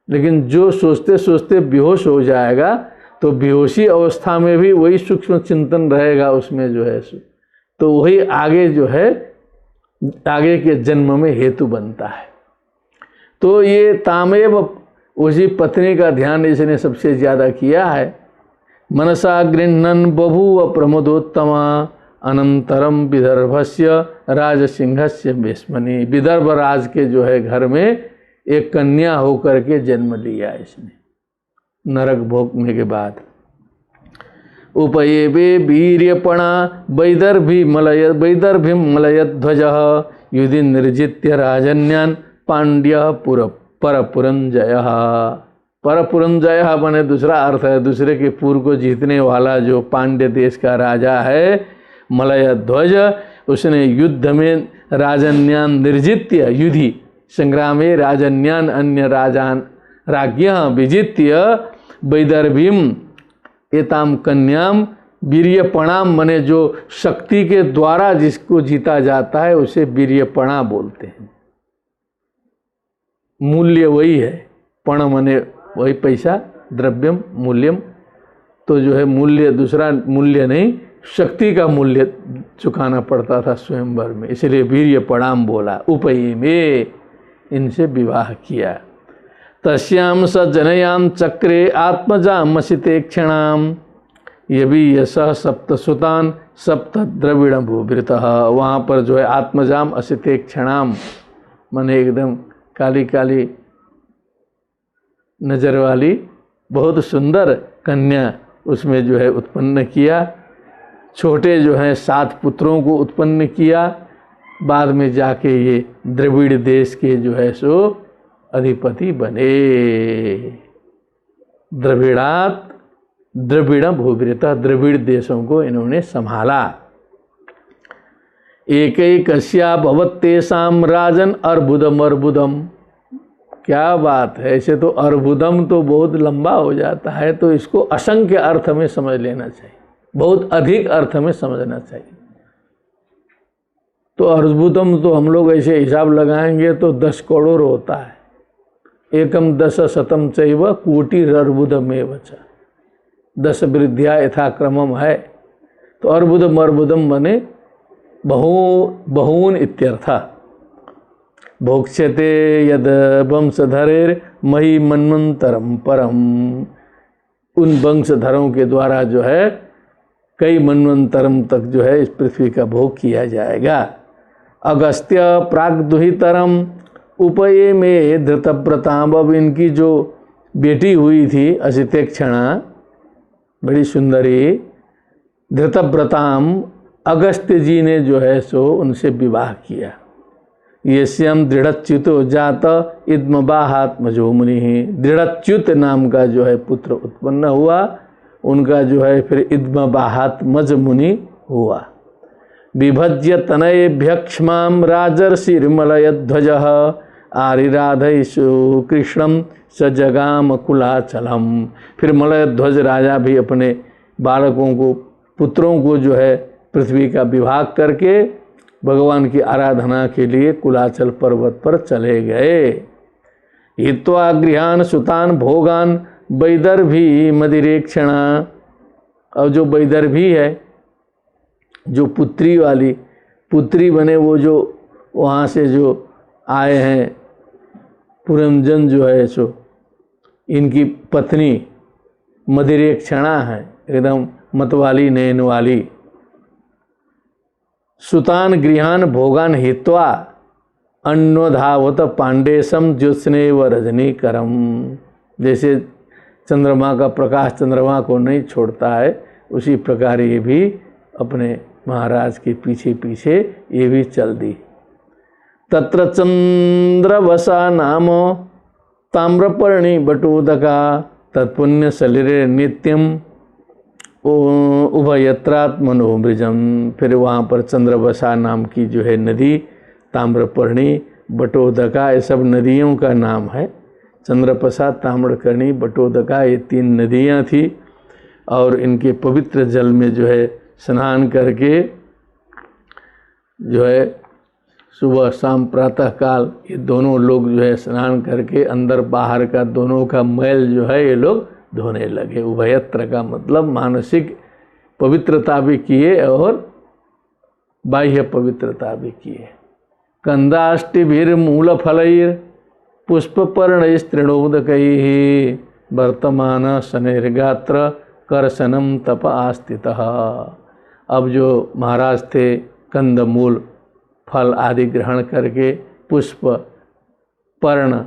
लेकिन जो सोचते सोचते बेहोश हो जाएगा तो बेहोशी अवस्था में भी वही सूक्ष्म चिंतन रहेगा उसमें जो है, तो वही आगे जो है आगे के जन्म में हेतु बनता है। तो ये तामेव उसी पत्नी का ध्यान इसने सबसे ज़्यादा किया है। मनसा गृह्णन् बभूव प्रमदोत्तमा अनंतरम विदर्भस्य राजसिंहस्य वेश्मनि। विदर्भ राज के जो है घर में एक कन्या होकर के जन्म लिया इसने नरक भोगने के बाद। उपयेवे वीर्यपणा वैदर्भीम मलयध्वज युधि निर्जित्य राजन्यान पांड्य परपुरंजय। परपुरंजय माने दूसरा अर्थ है दूसरे के पुर को जीतने वाला जो पांड्य देश का राजा है मलयध्वज, उसने युद्ध में राजन्यान निर्जित्य, युधि संग्राम में राजन्यान अन्य राजान राज्ञ विजित्य वैदर्भीम एताम कन्याम वीर्यपणाम मने जो शक्ति के द्वारा जिसको जीता जाता है उसे वीर्यपणा बोलते हैं। मूल्य वही है, पण मने वही पैसा, द्रव्यम मूल्यम, तो जो है मूल्य दूसरा मूल्य नहीं, शक्ति का मूल्य चुकाना पड़ता था स्वयंवर में, इसलिए वीर्यपणाम बोला। उपयी में इनसे विवाह किया। तस्याम स जनयाम चक्रे आत्मजाम मसिते क्षणाम यवि यश सप्तसुतान सप्त द्रविड़ भूभृतः। वहाँ पर जो है आत्मजाम असिते क्षणाम माने एकदम काली काली नजर वाली बहुत सुंदर कन्या उसमें जो है उत्पन्न किया। छोटे जो हैं 7 पुत्रों को उत्पन्न किया। बाद में जाके ये द्रविड़ देश के जो है सो अधिपति बने। द्रविड़ात द्रविड़ भूभृतः, द्रविड़ देशों को इन्होंने संभाला। एकैकस्या भवत्तेषां राजन अर्बुदम अर्बुदम। क्या बात है, ऐसे तो अर्बुदम तो बहुत लंबा हो जाता है, तो इसको असंख्य अर्थ में समझ लेना चाहिए, बहुत अधिक अर्थ में समझना चाहिए। तो अर्बुदम तो हम लोग ऐसे हिसाब लगाएंगे तो 10 करोड़ होता है। एकम 10 शतम चैव कोटिरर्बुदमेव च, 10 वृद्धिया यथाक्रमम है। तो अर्बुदम अर्बुदम बने बहून इत्यर्थ। भोक्ष्यते यद वंशधरेर मही मन्वंतरम परम। उन वंशधरों के द्वारा जो है कई मन्वंतरम तक जो है इस पृथ्वी का भोग किया जाएगा। अगस्त्य प्राग्दुहितरम उपये में धृतव्रताम। अब इनकी जो बेटी हुई थी असितेक्षणा, बड़ी सुंदरी, धृतव्रताम, अगस्त्य जी ने जो है सो उनसे विवाह किया। यस्यम दृढ़च्युतो जात इद्मबाहात्मजो मुनि। दृढ़च्युत नाम का जो है पुत्र उत्पन्न हुआ, उनका जो है फिर इद्मबाहात्मज मुनि हुआ। विभज्य तनयेभ्य क्ष्मां राजर्षिर्मलयध्वज आरिराधयिषु कृष्णम स जगाम कुलाचलम। फिर मलयध्वज राजा भी अपने बालकों को, पुत्रों को जो है पृथ्वी का विभाग करके भगवान की आराधना के लिए कुलाचल पर्वत पर चले गए। हित्वा गृहान सुतान भोगान वैदर्भी मदिरेक्षणा। और जो वैदर्भी है, जो पुत्री वाली, पुत्री बने वो जो वहाँ से जो आए हैं पुरंजन जो है सो इनकी पत्नी मदिरेक्षणा है, एकदम मतवाली नयन वाली। सुतान गृहान भोगान हित्वा अन्नोधावत पांडेशम ज्योत्स्ने व रजनी करम। जैसे चंद्रमा का प्रकाश चंद्रमा को नहीं छोड़ता है, उसी प्रकार ये भी अपने महाराज के पीछे पीछे ये भी चल दी। तत्र चंद्रवसा नाम ताम्रपर्णी बटोदका तत्पुण्य सलिरे नित्यम उभयत्रात्मनोमृजम। फिर वहाँ पर चंद्रवसा नाम की जो है नदी, ताम्रपर्णी, बटोदका, ये सब नदियों का नाम है। चंद्रप्रसा, ताम्रपर्णी, बटोदका ये 3 नदियाँ थी और इनके पवित्र जल में जो है स्नान करके जो है सुबह शाम प्रातः काल ये दोनों लोग जो है स्नान करके अंदर बाहर का दोनों का मैल जो है ये लोग धोने लगे। उभयत्र का मतलब मानसिक पवित्रता भी किए और बाह्य पवित्रता भी किए। कंदाष्टिभिर्मूल फलैर पुष्पपर्णैस्तृणोदकैः वर्तमान शनैर्गात्र करशनम तप आस्थितः। अब जो महाराज थे कंदमूल फल आदि ग्रहण करके पुष्प, पर्ण,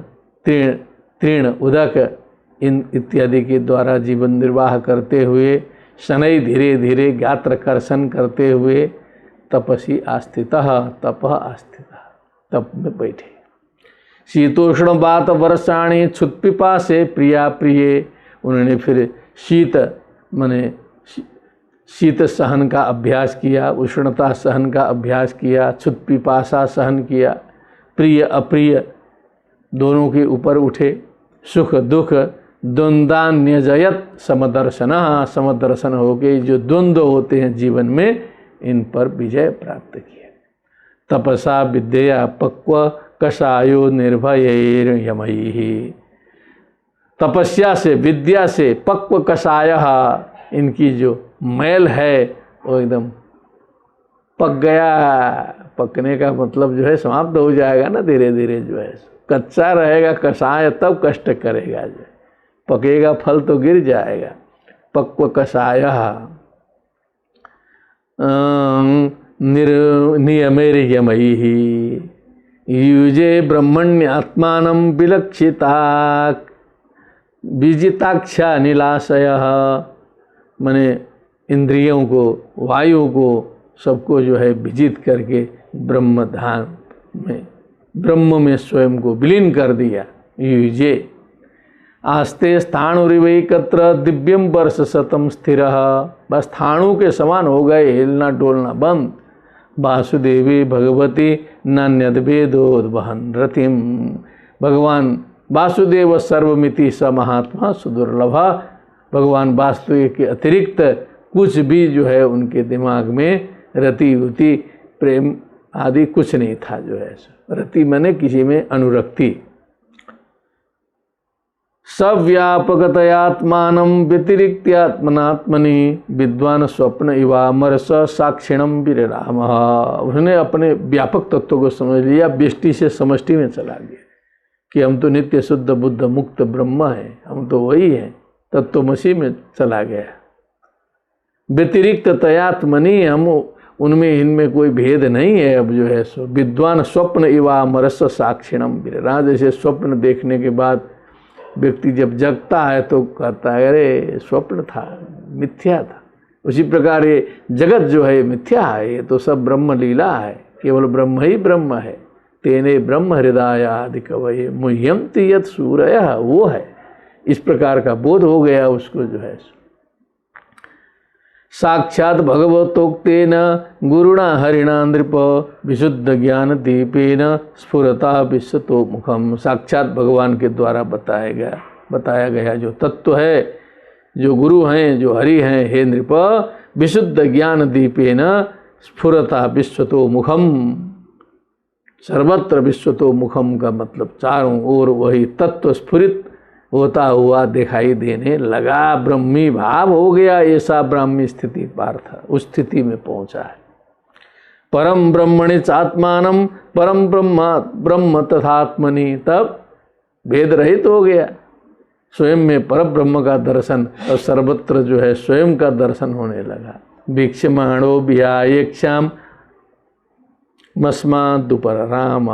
तृण, उदक इन इत्यादि के द्वारा जीवन निर्वाह करते हुए, शनै धीरे धीरे गात्र कर्षण करते हुए तपसी आस्थितः, तप आस्थितः, तप में बैठे। शीतोष्ण बात वर्षाणी क्षुत्पिपा से प्रिया प्रिय। उन्होंने फिर शीत माने शीत सहन का अभ्यास किया, उष्णता सहन का अभ्यास किया, क्षुत् पिपासा सहन किया, प्रिय अप्रिय दोनों के ऊपर उठे। सुख दुख द्वंद्वान्यजयत समदर्शन। समदर्शन हो गए, जो द्वंद्व होते हैं जीवन में इन पर विजय प्राप्त किया। तपसा विद्या पक्व कषायो निर्भयैर्यमैः। तपस्या से, विद्या से, पक्व कषायः, इनकी जो मैल है वो एकदम पक गया। पकने का मतलब जो है समाप्त हो जाएगा ना, धीरे धीरे जो है। कच्चा रहेगा कषाय तब कष्ट करेगा, जो पकेगा फल तो गिर जाएगा। पक्व कषायः नियमैर्यमैः युजे ब्रह्मण्यात्मानं विलक्षिता विजिताक्षा निलाशयः। माने इंद्रियों को, वायु को, सबको जो है विजित करके ब्रह्म ध्यान में, ब्रह्म में स्वयं को विलीन कर दिया। युजे आस्ते स्थाणुरिवैकत्र दिव्यम वर्ष शतम स्थिर। बस स्थाणु के समान हो गए, हिलना डोलना बंद। वासुदेवी भगवती नान्यद्वेदोद्वहन रतिम। भगवान वासुदेव सर्वमिति स महात्मा सुदुर्लभा। भगवान वासुदेव के अतिरिक्त कुछ भी जो है उनके दिमाग में रति उति प्रेम आदि कुछ नहीं था। जो है रति माने किसी में अनुरक्ति। सव्यापकतयात्मानं व्यतिरिक्त्यात्मनात्मनि विद्वान स्वप्न इवामरस साक्षिणम विरामः। उसने अपने व्यापक तत्व को समझ लिया, व्यष्टि से समष्टि में चला गया कि हम तो नित्य शुद्ध बुद्ध मुक्त ब्रह्म हैं, हम तो वही हैं, तत्वमसी में चला गया। व्यतिरिक्त तयात्मनि, हम उनमें इनमें कोई भेद नहीं है। अब जो है सो विद्वान स्वप्न इवामरस साक्षिणम विरा। जैसे स्वप्न देखने के बाद व्यक्ति जब जगता है तो कहता है अरे स्वप्न था, मिथ्या था। उसी प्रकार ये जगत जो है मिथ्या है, ये तो सब ब्रह्म लीला है, केवल ब्रह्म ही ब्रह्म है। तेने ब्रह्म हृदयादि कवये मुह्यन्ति यत् सूरयः, वो है। इस प्रकार का बोध हो गया उसको। जो है साक्षात भगवतोक्तेन गुरुणा हरिणा नृप विशुद्ध ज्ञान दीपेन स्फुरता विश्वतो मुखम। साक्षात भगवान के द्वारा बताया गया जो तत्व है, जो गुरु हैं, जो हरि हैं, हे नृप, विशुद्ध ज्ञान दीपेन स्फुरता विश्वतो मुखम। सर्वत्र विश्वतो मुखम का मतलब चारों ओर वही तत्व स्फुरित होता हुआ दिखाई देने लगा। ब्रह्मी भाव हो गया, ऐसा ब्राह्मी स्थिति पार्थ उस स्थिति में पहुंचा है। परम ब्रह्मणि चात्मानम परम ब्रह्म तथात्मनि, तब भेद रहित हो गया। स्वयं में परब्रह्म का दर्शन और सर्वत्र जो है स्वयं का दर्शन होने लगा। वीक्षमाणो विहायक्षाम मस्मादुपर राम।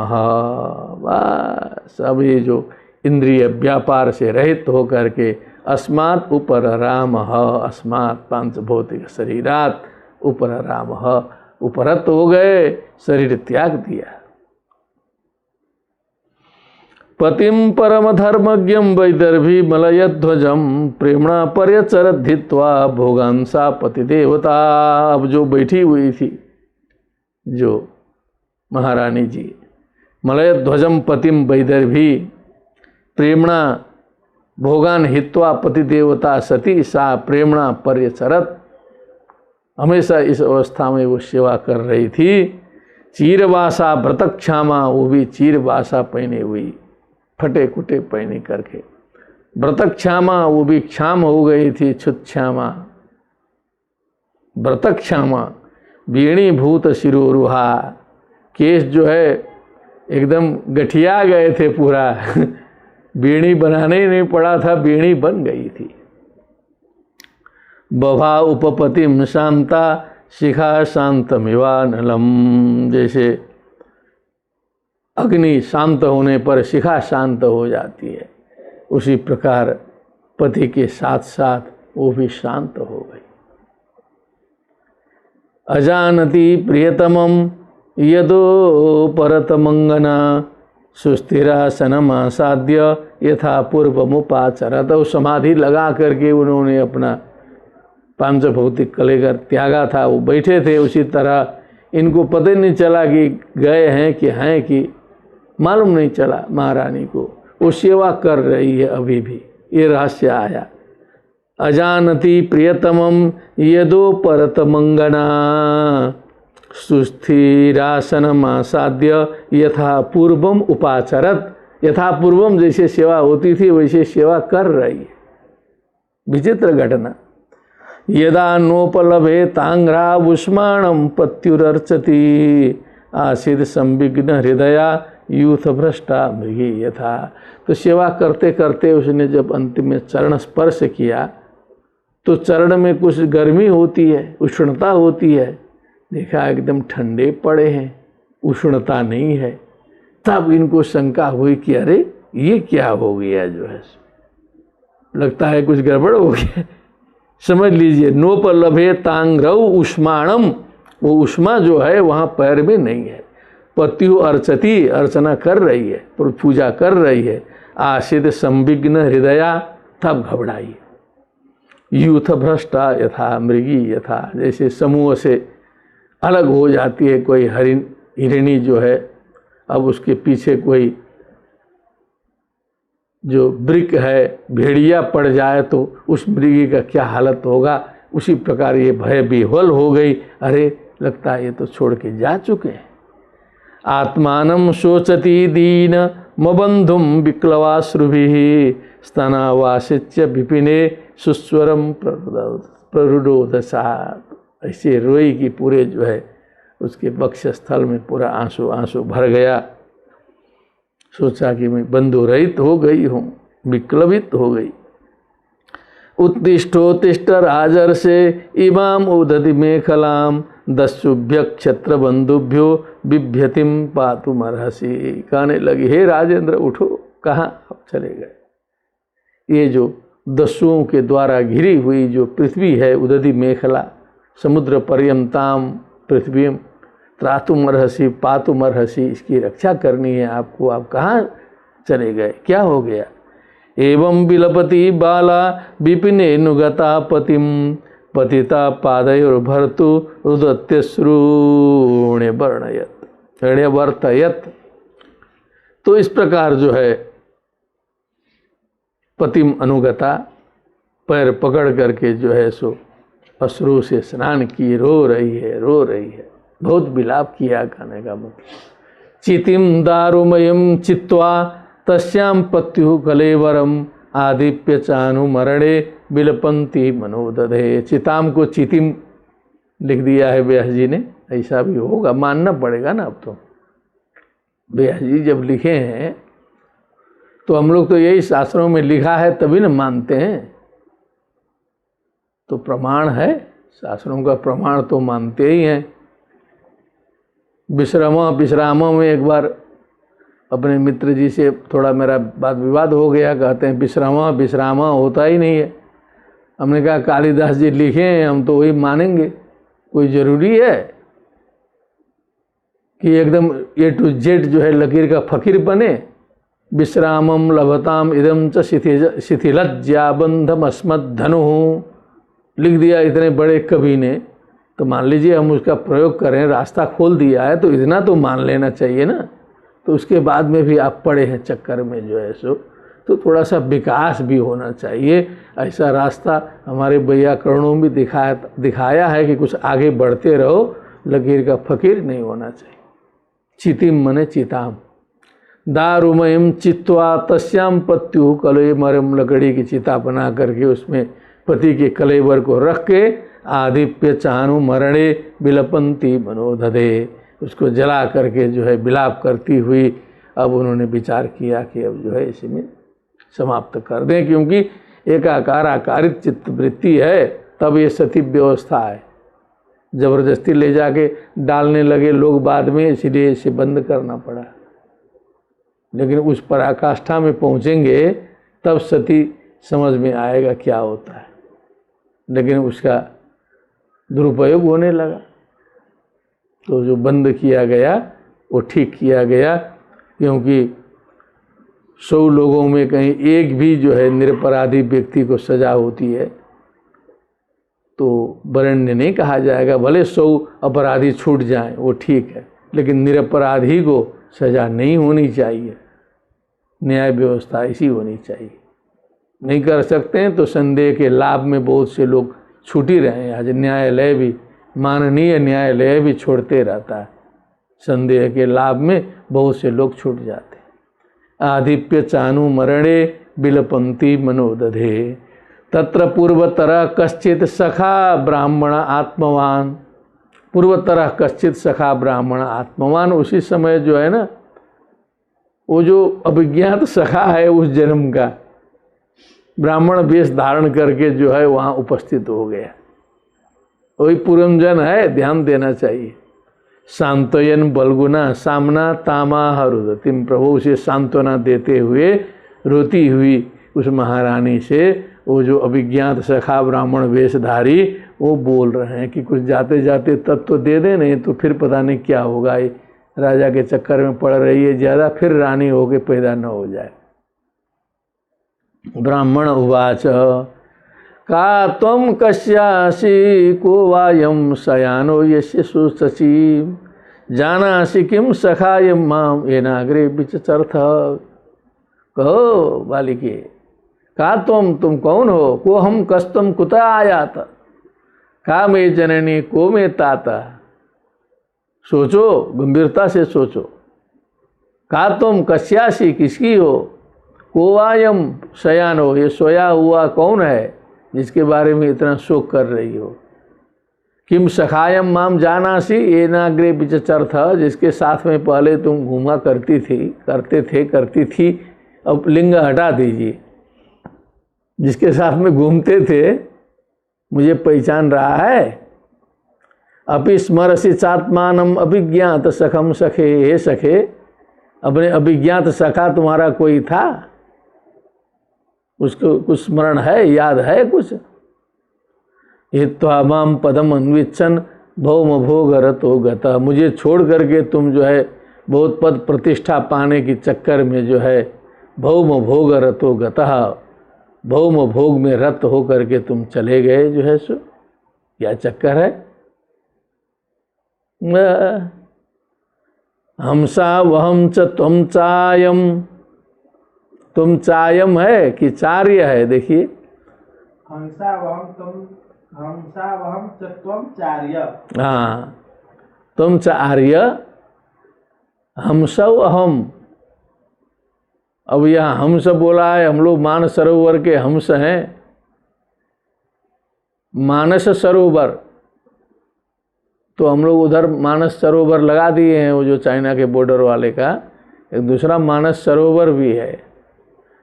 बस अब ये जो इंद्रिय व्यापार से रहित होकर के अस्मात् उपर राम, अस्मात् पांच भौतिक शरीरात उपर राम, उपरत हो गए, शरीर त्याग दिया। पतिम परम धर्मज्ञम वैदर्भी मलयध्वजम प्रेमणा पर्यचरधित्वा भोगांसा पति देवता। अब जो बैठी हुई थी जो महारानी जी, मलयध्वजम पतिम वैदर्भी प्रेमणा भोगान हित्वा पति देवता सती सा प्रेमणा पर्यचरत। हमेशा इस अवस्था में वो सेवा कर रही थी। चीरवासा व्रतक्षामा, वो भी चीरवासा पहने हुई, फटे कुटे पहने करके। व्रतक्षामा, वो भी क्षाम हो गई थी, छुच्छामा व्रतक्षामा। बीणी भूत शिरोरुहा, केस जो है एकदम गठिया गए थे पूरा बीणी बनाने ही नहीं पड़ा था, बीणी बन गई थी। बभा उपपतिम शांता शिखा शांतमिवानलम, जैसे अग्नि शांत होने पर शिखा शांत हो जाती है, उसी प्रकार पति के साथ साथ वो भी शांत हो गई। अजानती प्रियतमम यदो परतमंगना सुस्थिरासनमासाद्य यथा पूर्वमुपाचरत। तो समाधि लगा करके उन्होंने अपना पांच भौतिक कलेगर त्यागा था, वो बैठे थे उसी तरह। इनको पता नहीं चला कि गए हैं कि मालूम नहीं चला महारानी को, वो सेवा कर रही है अभी भी, ये रहस्य आया। अजानती प्रियतमम यदो परतमंगना सुस्थिरासनमासाद्य यथा पूर्वम उपाचरत। यथा पूर्वम जैसे सेवा होती थी वैसे सेवा कर रही है। विचित्र घटना। यदा नोपलभे तांग्रा उष्माणम पत्युरर्चति आसिद संविघ्न हृदया यूथ भ्रष्टा मृगी यथा। तो सेवा करते करते उसने जब अंतिम में चरण स्पर्श किया तो चरण में कुछ गर्मी होती है, उष्णता होती है। देखा एकदम ठंडे पड़े हैं, उष्णता नहीं है। तब इनको शंका हुई कि अरे ये क्या हो गया, जो है लगता है कुछ गड़बड़ हो गया। समझ लीजिए, नोपलभे तांग्रव उष्माणम, वो उष्मा जो है वहाँ पैर में नहीं है। पत्यु अर्चति, अर्चना कर रही है, पूजा कर रही है। आसिद संविघ्न हृदया, तब घबराई। यूथ भ्रष्टा यथा मृगी यथा, जैसे समूह से अलग हो जाती है कोई हिरणी जो है, अब उसके पीछे कोई जो वृक है भेड़िया पड़ जाए तो उस मृगी का क्या हालत होगा, उसी प्रकार ये भय विह्वल हो गई। अरे लगता है ये तो छोड़ के जा चुके हैं। आत्मानं शोचति दीन मबंधुम विक्लवाश्रुभिः स्तनावासिच्य विपिने सुस्वरम प्ररुरोदसा। ऐसे रोई कि पूरे जो है उसके वक्षस्थल में पूरा आंसू आंसू भर गया। सोचा कि मैं बंधु रहित हो गई हूँ, विक्लवित हो गई। उत्तिष्ठोत्तिष्ठ राजर्षे इमाम उदधि मेखलाम दस्युभ्य क्षत्र बंधुभ्यो बिभ्यतिम पातुमर्हसि। कहने लगी, हे राजेंद्र उठो, कहाँ अब चले गए। ये जो दस्युओं के द्वारा घिरी हुई जो पृथ्वी है, उदधि मेखला, समुद्र पर्यंताम पृथ्वी त्रातुमर्हसि पातुमर्हसि, इसकी रक्षा करनी है आपको, आप कहाँ चले गए, क्या हो गया। एवं विलपति बाला विपिने नुगता पतिम पतिता पादयोर्भर्तु रुदत्यश्रूण्य वर्णयत। तो इस प्रकार जो है पतिम अनुगता, पैर पकड़ करके जो है सो अश्रु से स्नान की, रो रही है, बहुत विलाप किया। कहने का मतलब, चितिम दारुमयम चित्वा तस्याम पत्यु कलेवरम आदिप्य चानु मरणे बिलपंती मनोदधे। चिताम को चितिम लिख दिया है व्यास जी ने, ऐसा भी होगा, मानना पड़ेगा ना अब तो। व्यास जी जब लिखे हैं तो हम लोग तो यही शास्त्रों में लिखा है तभी न मानते हैं। तो प्रमाण है, शास्त्रों का प्रमाण तो मानते ही हैं। विश्राम में एक बार अपने मित्र जी से थोड़ा मेरा वाद विवाद हो गया। कहते हैं विश्राम होता ही नहीं है। हमने कहा कालिदास जी लिखे हैं, हम तो वही मानेंगे। कोई ज़रूरी है कि एकदम A to Z जो है लकीर का फकीर बने। विश्रामम लभताम इदम च शिथिलज्जा बंधम अस्मद धनु लिख दिया इतने बड़े कवि ने, तो मान लीजिए हम उसका प्रयोग करें, रास्ता खोल दिया है तो इतना तो मान लेना चाहिए ना। तो उसके बाद में भी आप पड़े हैं चक्कर में जो है सो, तो थोड़ा सा विकास भी होना चाहिए। ऐसा रास्ता हमारे वैयाकरणों में दिखाया है कि कुछ आगे बढ़ते रहो, लकीर का फकीर नहीं होना चाहिए। चितिम मने चिताम दारुमयम चित्वा तस्याम पत्यु कलेमरम, लकड़ी की चिता बना करके उसमें पति के कलेवर को रख के आदिप्य चानु मरणे बिलपंती मनोधदे, उसको जला करके जो है विलाप करती हुई अब उन्होंने विचार किया कि अब जो है इसी में समाप्त कर दें, क्योंकि एकाकार आकारित चित्तवृत्ति है, तब ये सती व्यवस्था है। जबरदस्ती ले जाके डालने लगे लोग बाद में, इसलिए इसे बंद करना पड़ा। लेकिन उस पराकाष्ठा में पहुंचेंगे तब सती समझ में आएगा क्या होता है। लेकिन उसका दुरुपयोग होने लगा, तो जो बंद किया गया वो ठीक किया गया, क्योंकि 100 लोगों में कहीं एक भी जो है निरपराधी व्यक्ति को सजा होती है तो वरेण्य नहीं कहा जाएगा। भले 100 अपराधी छूट जाएं वो ठीक है, लेकिन निरपराधी को सजा नहीं होनी चाहिए। न्याय व्यवस्था ऐसी होनी चाहिए। नहीं कर सकते हैं तो संदेह के लाभ में बहुत से लोग छूट ही रहे हैं। आज न्यायालय भी, माननीय न्यायालय भी छोड़ते रहता है, संदेह के लाभ में बहुत से लोग छूट जाते हैं। आधिप्य चानु मरणे बिलपंती मनोदधे तत्र पूर्वतरः कश्चित सखा ब्राह्मण आत्मवान। पूर्वतरः कश्चित सखा ब्राह्मण आत्मवान, उसी समय जो है ना वो जो अभिज्ञात सखा है उस जन्म का, ब्राह्मण वेश धारण करके जो है वहाँ उपस्थित हो गया। वही पुरंजन है, ध्यान देना चाहिए। सांत्वयन बलगुना सामना तामा हरुदतिम, प्रभु उसे सांत्वना देते हुए रोती हुई उस महारानी से वो जो अभिज्ञात सखा ब्राह्मण वेशधारी वो बोल रहे हैं कि कुछ जाते जाते तत्व दे दे, नहीं तो फिर पता नहीं क्या होगा। ये राजा के चक्कर में पड़ रही है ज़्यादा, फिर रानी होके पैदा न हो जाए। ब्राह्मण उवाच का त्वं कस्यासि को वायं शयानो यस्य सुशची जानासि किं सखायं मां येनाग्रे विचचर्थ। कहो बालिके, का तुम कौन हो? को हम कस्तम कुतः आयात, का मे जननी को मे ताता। सोचो, गंभीरता से सोचो। का तुम कस्यासी, किसकी हो? कोवायम शयान हो, ये सोया हुआ कौन है जिसके बारे में इतना शोक कर रही हो? किम सखायम माम जानासी येनाग्रे विचचर्थ, जिसके साथ में पहले तुम घूमा करती थी, करती थी। अब लिंग हटा दीजिए। जिसके साथ में घूमते थे मुझे पहचान रहा है? अपि स्मरसि चात्मानम अभिज्ञात सखम सखे। हे सखे, अपने अभिज्ञात सखा तुम्हारा कोई था? उसको कुछ स्मरण है, याद है कुछ? ये त्वामाम पदम अन्विच्छन भौम भोग रतो गता, मुझे छोड़ करके तुम जो है बहुत पद प्रतिष्ठा पाने के चक्कर में जो है भौम भोग रतो गता, भौम भोग में रत हो करके तुम चले गए जो है सो। क्या चक्कर है? हमसा वहम च त्वं चायम, तुम चायम है कि चार्य है? देखिए, हमसा वहम च त्वं चार्य। हाँ, तुम चार्य, हमसव अहम। अब यहाँ हंस बोला है, हम लोग मान सरोवर के हंस हैं। मानस सरोवर, तो हम लोग उधर मानस सरोवर लगा दिए हैं, वो जो चाइना के बॉर्डर वाले का। एक दूसरा मानस सरोवर भी है,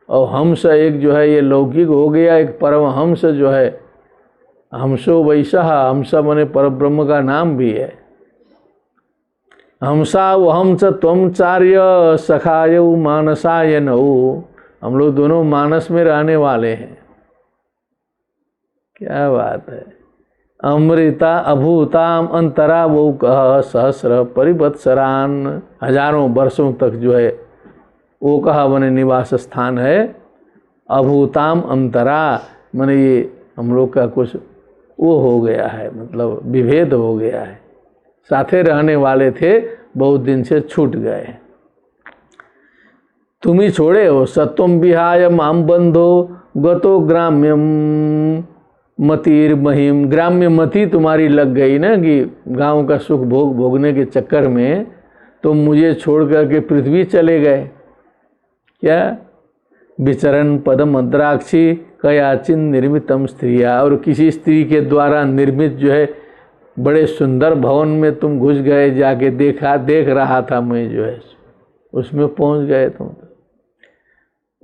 और हंस एक जो है ये लौकिक हो गया, एक परमहंस जो है हंसो वैसा, हंस माने परब्रह्म का नाम भी है। हंसा वो हंस त्वम चार्य सखाय मानसाय नऊ, हम लोग दोनों मानस में रहने वाले हैं। क्या बात है। अमृता अभूताम अंतरा वो कह सहस्र परिवत्सरान, हजारों वर्षों तक जो है वो कहा बने निवास स्थान है। अभूताम अंतरा माने ये हम लोग का कुछ वो हो गया है, मतलब विभेद हो गया है, साथे रहने वाले थे बहुत दिन से छूट गए। तुम ही छोड़े हो सत्वम विहाय माम बंधो गतो ग्राम्यम मतिर महिम, ग्राम्य मति तुम्हारी लग गई ना कि गांव का सुख भोग भोगने के चक्कर में तुम मुझे छोड़ करके पृथ्वी चले गए। क्या विचरण पदम अंतराक्षी कयाचिन निर्मितम स्त्रिया, और किसी स्त्री के द्वारा निर्मित जो है बड़े सुंदर भवन में तुम घुस गए, जाके देख रहा था मैं जो है उसमें पहुंच गए तुम।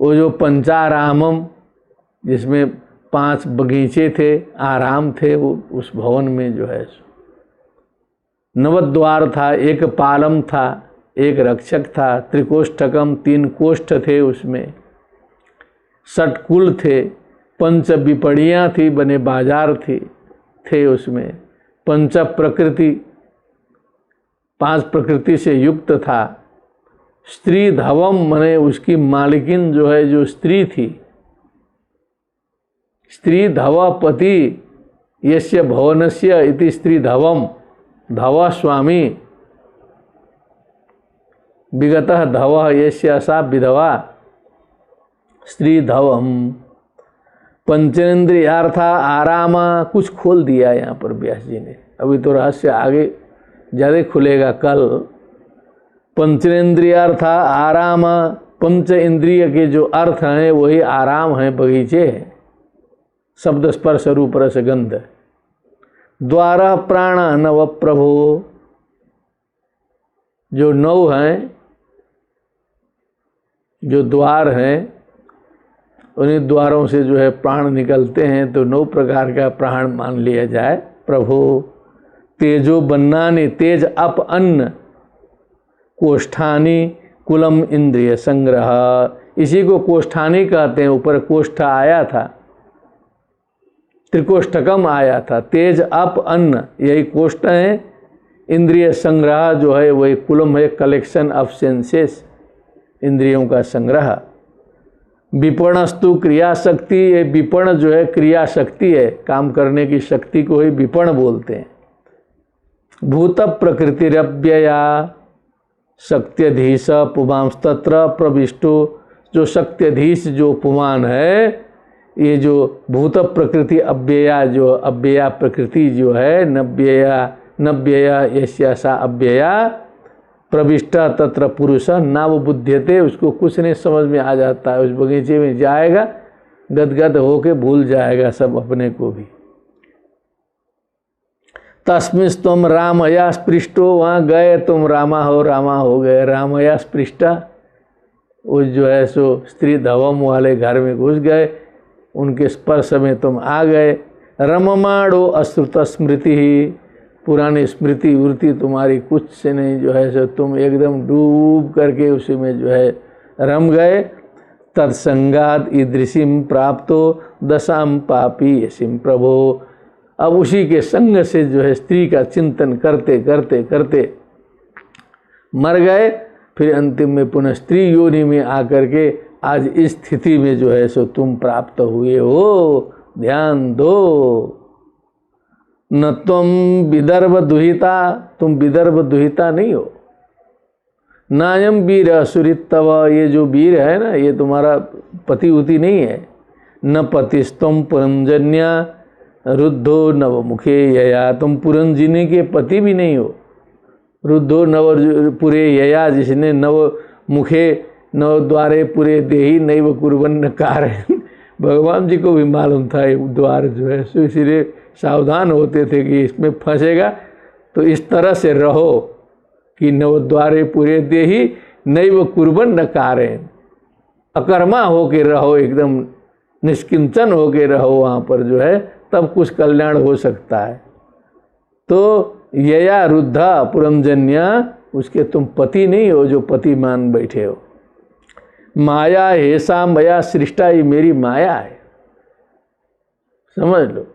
वो जो पंचारामम जिसमें 5 बगीचे थे, आराम थे, वो उस भवन में जो है नवद्वार था, एक पालम था, एक रक्षक था, त्रिकोष्ठकम 3 कोष्ठ थे, उसमें षटकुल थे, 5 विपणियाँ थी, बने बाजार थे उसमें, 5 प्रकृति 5 प्रकृति से युक्त था। स्त्री धवम मने उसकी मालिकिन जो है जो स्त्री थी, स्त्री धवपति यस्य भवनस्य इति स्त्री धवम, धव स्वामी विगतः धव यस्य सा विधवा स्त्री धवम। पंचेंद्रियार्था आरामा, कुछ खोल दिया यहाँ पर व्यास जी ने, अभी तो रहस्य आगे ज़्यादा खुलेगा कल। पंचेंद्रियार्था आराम, 5 इंद्रिय के जो अर्थ हैं वही आराम हैं, बगीचे हैं, शब्द स्पर्श रूप रस गंध। द्वारा प्राण नव प्रभो, जो 9 हैं, जो द्वार हैं, उन्हीं द्वारों से जो है प्राण निकलते हैं, तो 9 प्रकार का प्राण मान लिया जाए। प्रभु तेजो बन्नानि, तेज अप अन्न, कोष्ठानी कुलम इंद्रिय संग्रह, इसी को कोष्ठानी कहते हैं। ऊपर कोष्ठ आया था, त्रिकोष्ठकम आया था, तेज अप अन्न यही कोष्ठ है। इंद्रिय संग्रह जो है वही कुलम है, कलेक्शन ऑफ सेंसेस, इंद्रियों का संग्रह। विपणस्तु क्रिया शक्ति, ये विपण जो है क्रिया शक्ति है, काम करने की शक्ति को ही विपण बोलते हैं। भूत प्रकृतिरव्यया शक्त्यधीश पुमांस्तत्र प्रविष्टो, जो शक्त्यधीश जो पुमान है, ये जो भूत प्रकृति अव्यया, जो अव्यया प्रकृति जो है, नव्यया यस्या सा अव्यया प्रविष्टा तत्र पुरुष नाव बुध्यते, उसको कुछ नहीं समझ में आ जाता है। उस बगीचे में जाएगा गदगद होके भूल जाएगा सब अपने को भी। तस्मिस्तम रामया स्पृष्टो, वहाँ गए तुम रामा हो गए, रामया स्पृष्टा, उस जो है सो स्त्री धवम वाले घर में घुस गए, उनके स्पर्श में तुम आ गए। रममाणो अश्रुत स्मृति ही, पुरानी स्मृति वृत्ति तुम्हारी कुछ से नहीं जो है सो तुम एकदम डूब करके उसी में जो है रम गए। तत्संगात ईदृशिम प्राप्तो दशाम पापी यशिम प्रभो, अब उसी के संग से जो है स्त्री का चिंतन करते करते करते मर गए, फिर अंतिम में पुनः स्त्री योनि में आकर के आज इस स्थिति में जो है सो तुम प्राप्त हुए हो। ध्यान दो। न तुम विदर्भ दुहिता, तुम विदर्भ दुहिता नहीं हो। नायम वीर असुरित तव, ये जो वीर है ना, ये तुम्हारा पति उति नहीं है। न पतिस्तम पुरंजन्या रुद्धो नवमुखे यया, तुम पुरंजिनी के पति भी नहीं हो। रुद्धो नवपुरे यया, जिसने नवमुखे नवद्वारे पुरे देही नैव कुर्वन्न कार्य, भगवान जी को भी मालूम था ये द्वार जो है, सो इसीलिए सावधान होते थे कि इसमें फंसेगा तो इस तरह से रहो कि नवद्वारे पुरे देही नैव कुर्वन्न कार्य, अकर्मा होके रहो, एकदम निष्किंचन होके रहो वहाँ पर जो है, तब कुछ कल्याण हो सकता है। तो यया रुद्धा पुरमजन्या, उसके तुम पति नहीं हो जो पति मान बैठे हो। माया हेसा मया सृष्टा, ये मेरी माया है, समझ लो।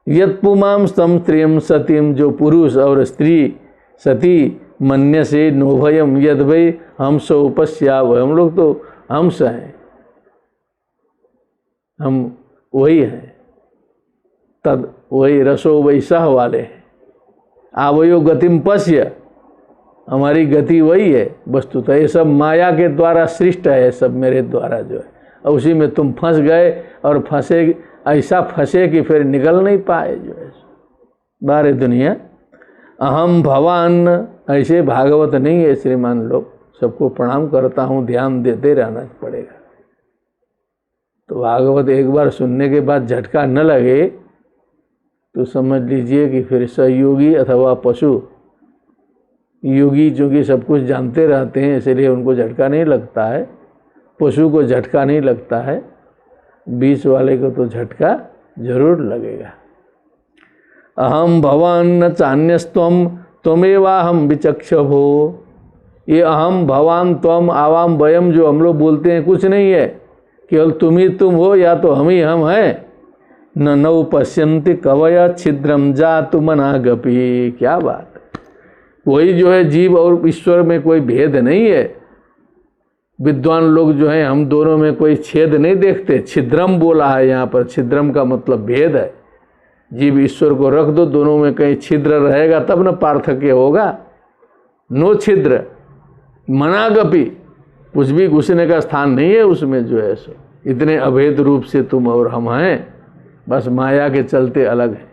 यत पुमाम स्तम स्त्रियम सतीम, जो पुरुष और स्त्री सती मन्य से नोभयम यद वै हंस उपस्याव, हम लोग तो हंस हैं, हम वही हैं, तद वही रसो वैसा वाले हैं। आवयो गतिम पश्य, हमारी गति वही है वस्तुतः। ये सब माया के द्वारा सृष्ट है, सब मेरे द्वारा जो है, और उसी में तुम फंस गए, और फंसे ऐसा फंसे कि फिर निकल नहीं पाए जो है बारे दुनिया। अहम भवान, ऐसे भागवत नहीं है श्रीमान लोग, सबको प्रणाम करता हूँ, ध्यान देते रहना पड़ेगा। तो भागवत एक बार सुनने के बाद झटका न लगे तो समझ लीजिए कि फिर सहयोगी अथवा पशु, योगी चूँकि सब कुछ जानते रहते हैं इसलिए उनको झटका नहीं लगता है, पशु को झटका नहीं लगता है, बीच वाले को तो झटका जरूर लगेगा। अहम भवान न चान्यस्त्वम त्वमेवाहम विचक्षभो, ये अहम भवान त्वम आवाम वयम जो हम लोग बोलते हैं कुछ नहीं है, केवल तुम ही तुम हो या तो हम ही हम हैं। न नौ पश्यन्ति कवय छिद्रम जातु मनागपि, क्या बात है। वही जो है जीव और ईश्वर में कोई भेद नहीं है। विद्वान लोग जो हैं हम दोनों में कोई छेद नहीं देखते, छिद्रम बोला है यहाँ पर, छिद्रम का मतलब भेद है। जीव ईश्वर को रख दो, दोनों में कहीं छिद्र रहेगा तब न पार्थक्य होगा। नो छिद्र मनागपि, कुछ भी घुसने का स्थान नहीं है उसमें जो है सो। इतने अभेद रूप से तुम और हम हैं, बस माया के चलते अलग है।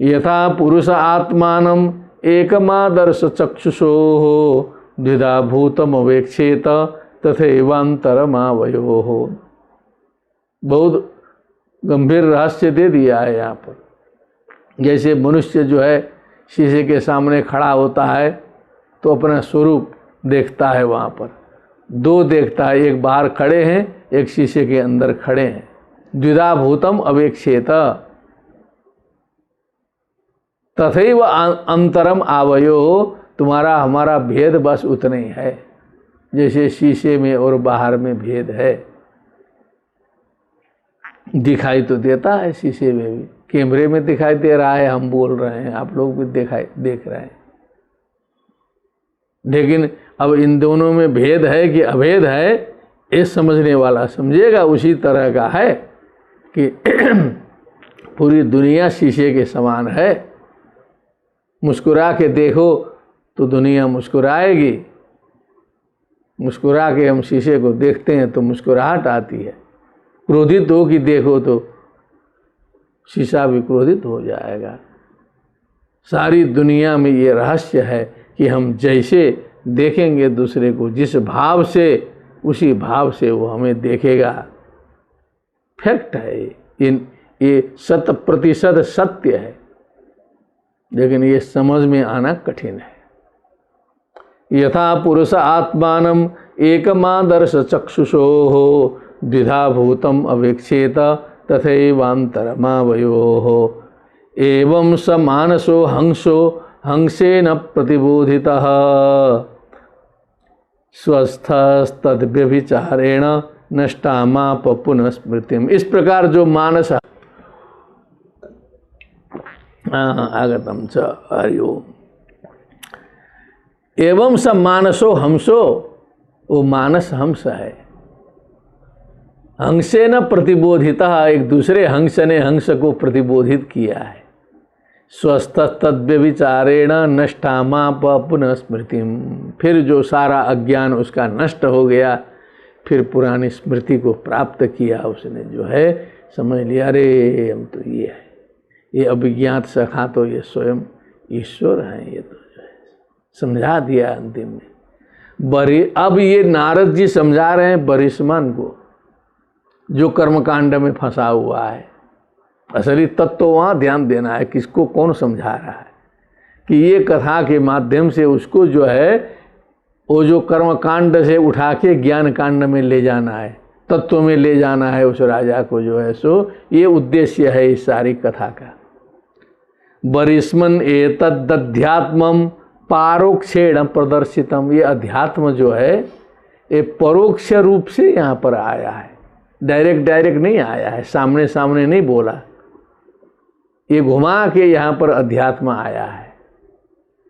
यथा पुरुष आत्मानम एकमादर्श चक्षुषो द्विधा भूतम अवेक्षेत तथैवांतरमावयो हो। बहुत गंभीर रहस्य दे दिया है यहाँ पर। जैसे मनुष्य जो है शीशे के सामने खड़ा होता है तो अपना स्वरूप देखता है, वहाँ पर दो देखता है, एक बाहर खड़े हैं, एक शीशे के अंदर खड़े हैं। द्विधा भूतम अवेक्षेत तथैव अंतरम आवयो, तुम्हारा हमारा भेद बस उतना ही है जैसे शीशे में और बाहर में भेद है। दिखाई तो देता है शीशे में भी, कैमरे में दिखाई दे रहा है, हम बोल रहे हैं, आप लोग भी देख रहे हैं, लेकिन अब इन दोनों में भेद है कि अभेद है, ये समझने वाला समझेगा। उसी तरह का है कि पूरी दुनिया शीशे के समान है। मुस्कुरा के देखो तो दुनिया मुस्कुराएगी, मुस्कुरा के हम शीशे को देखते हैं तो मुस्कुराहट आती है। क्रोधित हो कि देखो तो शीशा भी क्रोधित हो जाएगा। सारी दुनिया में ये रहस्य है कि हम जैसे देखेंगे दूसरे को, जिस भाव से, उसी भाव से वो हमें देखेगा। फैक्ट है ये 100% सत्य है, लेकिन ये समझ में आना कठिन है। यथा पुरुष आत्मानम एकमादर्श चक्षुषो द्विधा भूतम अवेक्षेत तथैवांतरमावयो एवं स मानसो हंसो हंसेन प्रतिबोधितः स्वस्थस्तद्व्यभिचारेण नष्टामाप पुनः स्मृतिम। इस प्रकार जो मानस आगतम च हरिओम। एवं स मानसो हंसो, वो मानस हंस है। हंसे न प्रतिबोधिता, एक दूसरे हंस ने हंस को प्रतिबोधित किया है। स्वस्थ तद्व्यभिचारेण नष्टामाप पुनः स्मृतिम, फिर जो सारा अज्ञान उसका नष्ट हो गया, फिर पुरानी स्मृति को प्राप्त किया उसने, जो है समझ लिया अरे हम तो ये है, ये अभिज्ञात सखा तो ये स्वयं ईश्वर हैं, ये तो जो है समझा दिया अंतिम में। अब ये नारद जी समझा रहे हैं बरिष्मान को, जो कर्मकांड में फंसा हुआ है। असली तत्व तो वहाँ ध्यान देना है, किसको कौन समझा रहा है, कि ये कथा के माध्यम से उसको जो है वो जो कर्म कांड से उठा के ज्ञान कांड में ले जाना है, तत्व में ले जाना है उस राजा को जो है सो, ये उद्देश्य है इस सारी कथा का। बरिस्मन एतद्ध्यात्मम पारोक्षेण प्रदर्शितम, ये अध्यात्म जो है ये परोक्ष रूप से यहाँ पर आया है, डायरेक्ट नहीं आया है, सामने सामने नहीं बोला, ये घुमा के यहाँ पर अध्यात्म आया है।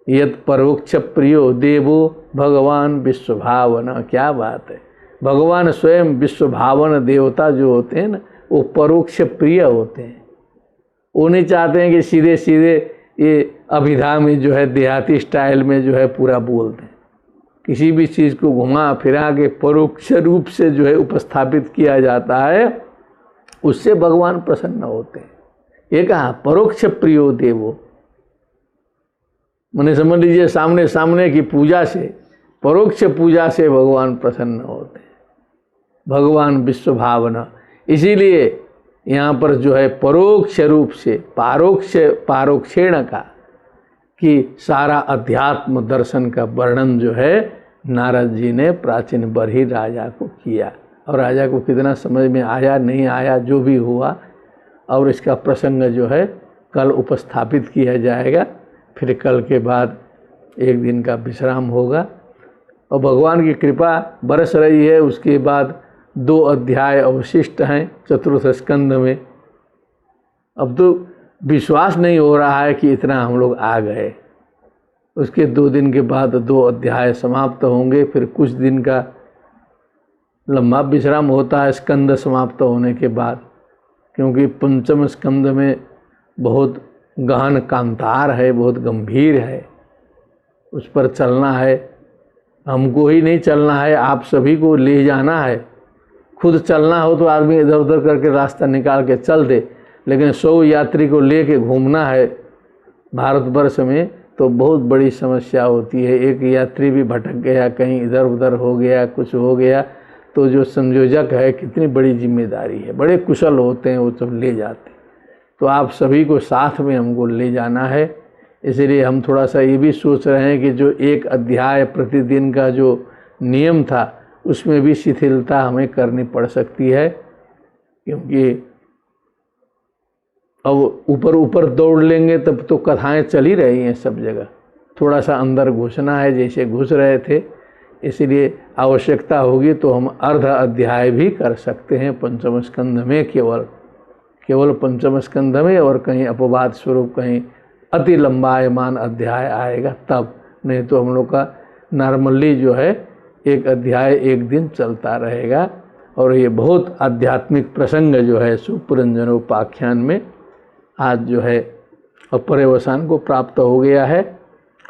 यत परोक्ष प्रियो देवो भगवान विश्वभावन, क्या बात है, भगवान स्वयं विश्वभावन देवता जो होते हैं ना, वो परोक्ष प्रिय होते हैं। वो नहीं चाहते हैं कि सीधे सीधे ये अभिधा में जो है देहाती स्टाइल में जो है पूरा बोल दें, किसी भी चीज़ को घुमा फिरा के परोक्ष रूप से जो है उपस्थापित किया जाता है, उससे भगवान प्रसन्न होते हैं। ये कहा परोक्ष प्रियो देवो, मैंने समझ लीजिए सामने सामने की पूजा से, परोक्ष पूजा से भगवान प्रसन्न होते हैं, भगवान विश्वभावना। इसीलिए यहाँ पर जो है परोक्ष रूप से, पारोक्षेण का कि सारा अध्यात्म दर्शन का वर्णन जो है नारद जी ने प्राचीन बरही राजा को किया, और राजा को कितना समझ में आया नहीं आया जो भी हुआ, और इसका प्रसंग जो है कल उपस्थापित किया जाएगा। फिर कल के बाद एक दिन का विश्राम होगा, और भगवान की कृपा बरस रही है। उसके बाद 2 अध्याय अवशिष्ट हैं चतुर्थ स्कंद में। अब तो विश्वास नहीं हो रहा है कि इतना हम लोग आ गए। उसके 2 दिन के बाद 2 अध्याय समाप्त होंगे, फिर कुछ दिन का लंबा विश्राम होता है स्कंद समाप्त होने के बाद, क्योंकि पंचम स्कंद में बहुत गहन कांतार है, बहुत गंभीर है, उस पर चलना है। हमको ही नहीं चलना है, आप सभी को ले जाना है। खुद चलना हो तो आदमी इधर उधर करके रास्ता निकाल के चल दे, लेकिन 100 यात्री को लेके घूमना है भारतवर्ष में तो बहुत बड़ी समस्या होती है। एक यात्री भी भटक गया, कहीं इधर उधर हो गया, कुछ हो गया, तो जो संयोजक है कितनी बड़ी जिम्मेदारी है, बड़े कुशल होते हैं वो सब ले जाते हैं। तो आप सभी को साथ में हमको ले जाना है, इसलिए हम थोड़ा सा ये भी सोच रहे हैं कि जो 1 अध्याय प्रतिदिन का जो नियम था उसमें भी शिथिलता हमें करनी पड़ सकती है, क्योंकि अब ऊपर ऊपर दौड़ लेंगे तब तो कथाएं चल ही रही हैं सब जगह, थोड़ा सा अंदर घुसना है जैसे घुस रहे थे। इसलिए आवश्यकता होगी तो हम अर्ध अध्याय भी कर सकते हैं पंचम स्कंध में, केवल पंचम स्कंध में, और कहीं अपवाद स्वरूप कहीं अति लंबायमान अध्याय आएगा तब, नहीं तो हम लोग का नॉर्मली जो है 1 अध्याय 1 दिन चलता रहेगा। और ये बहुत आध्यात्मिक प्रसंग जो है सुपुरंजनोपाख्यान में आज जो है पर्यवसान को प्राप्त हो गया है,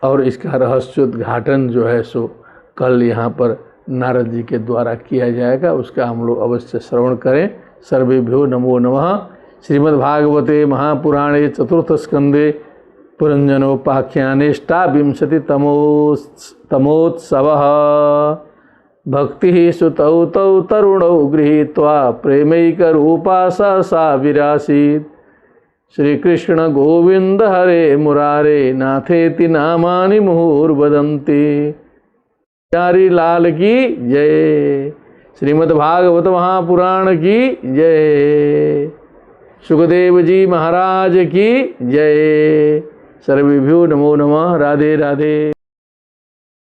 और इसका रहस्योद्घाटन जो है सो कल यहाँ पर नारद जी के द्वारा किया जाएगा, उसका हम लोग अवश्य श्रवण करें। सर्वेभ्यो नमो नमः। श्रीमद्भागवते महापुराणे चतुर्थ स्कंदे पुरंजनोपाख्यानेष्टाविंशतितमोत्सवः भक्ति सुतौ तौ तरुणौ गृहीत्वा प्रेमैकरूपा सा विरासीत्। श्रीकृष्ण गोविंद हरे मुरारे नाथेति नामानि मुहुर्वदन्ति। प्यारी लाल की जय। श्रीमद्भागवत महापुराण की जय। सुखदेव जी महाराज की जय। सर्वेभ्यो नमो नमः। राधे राधे।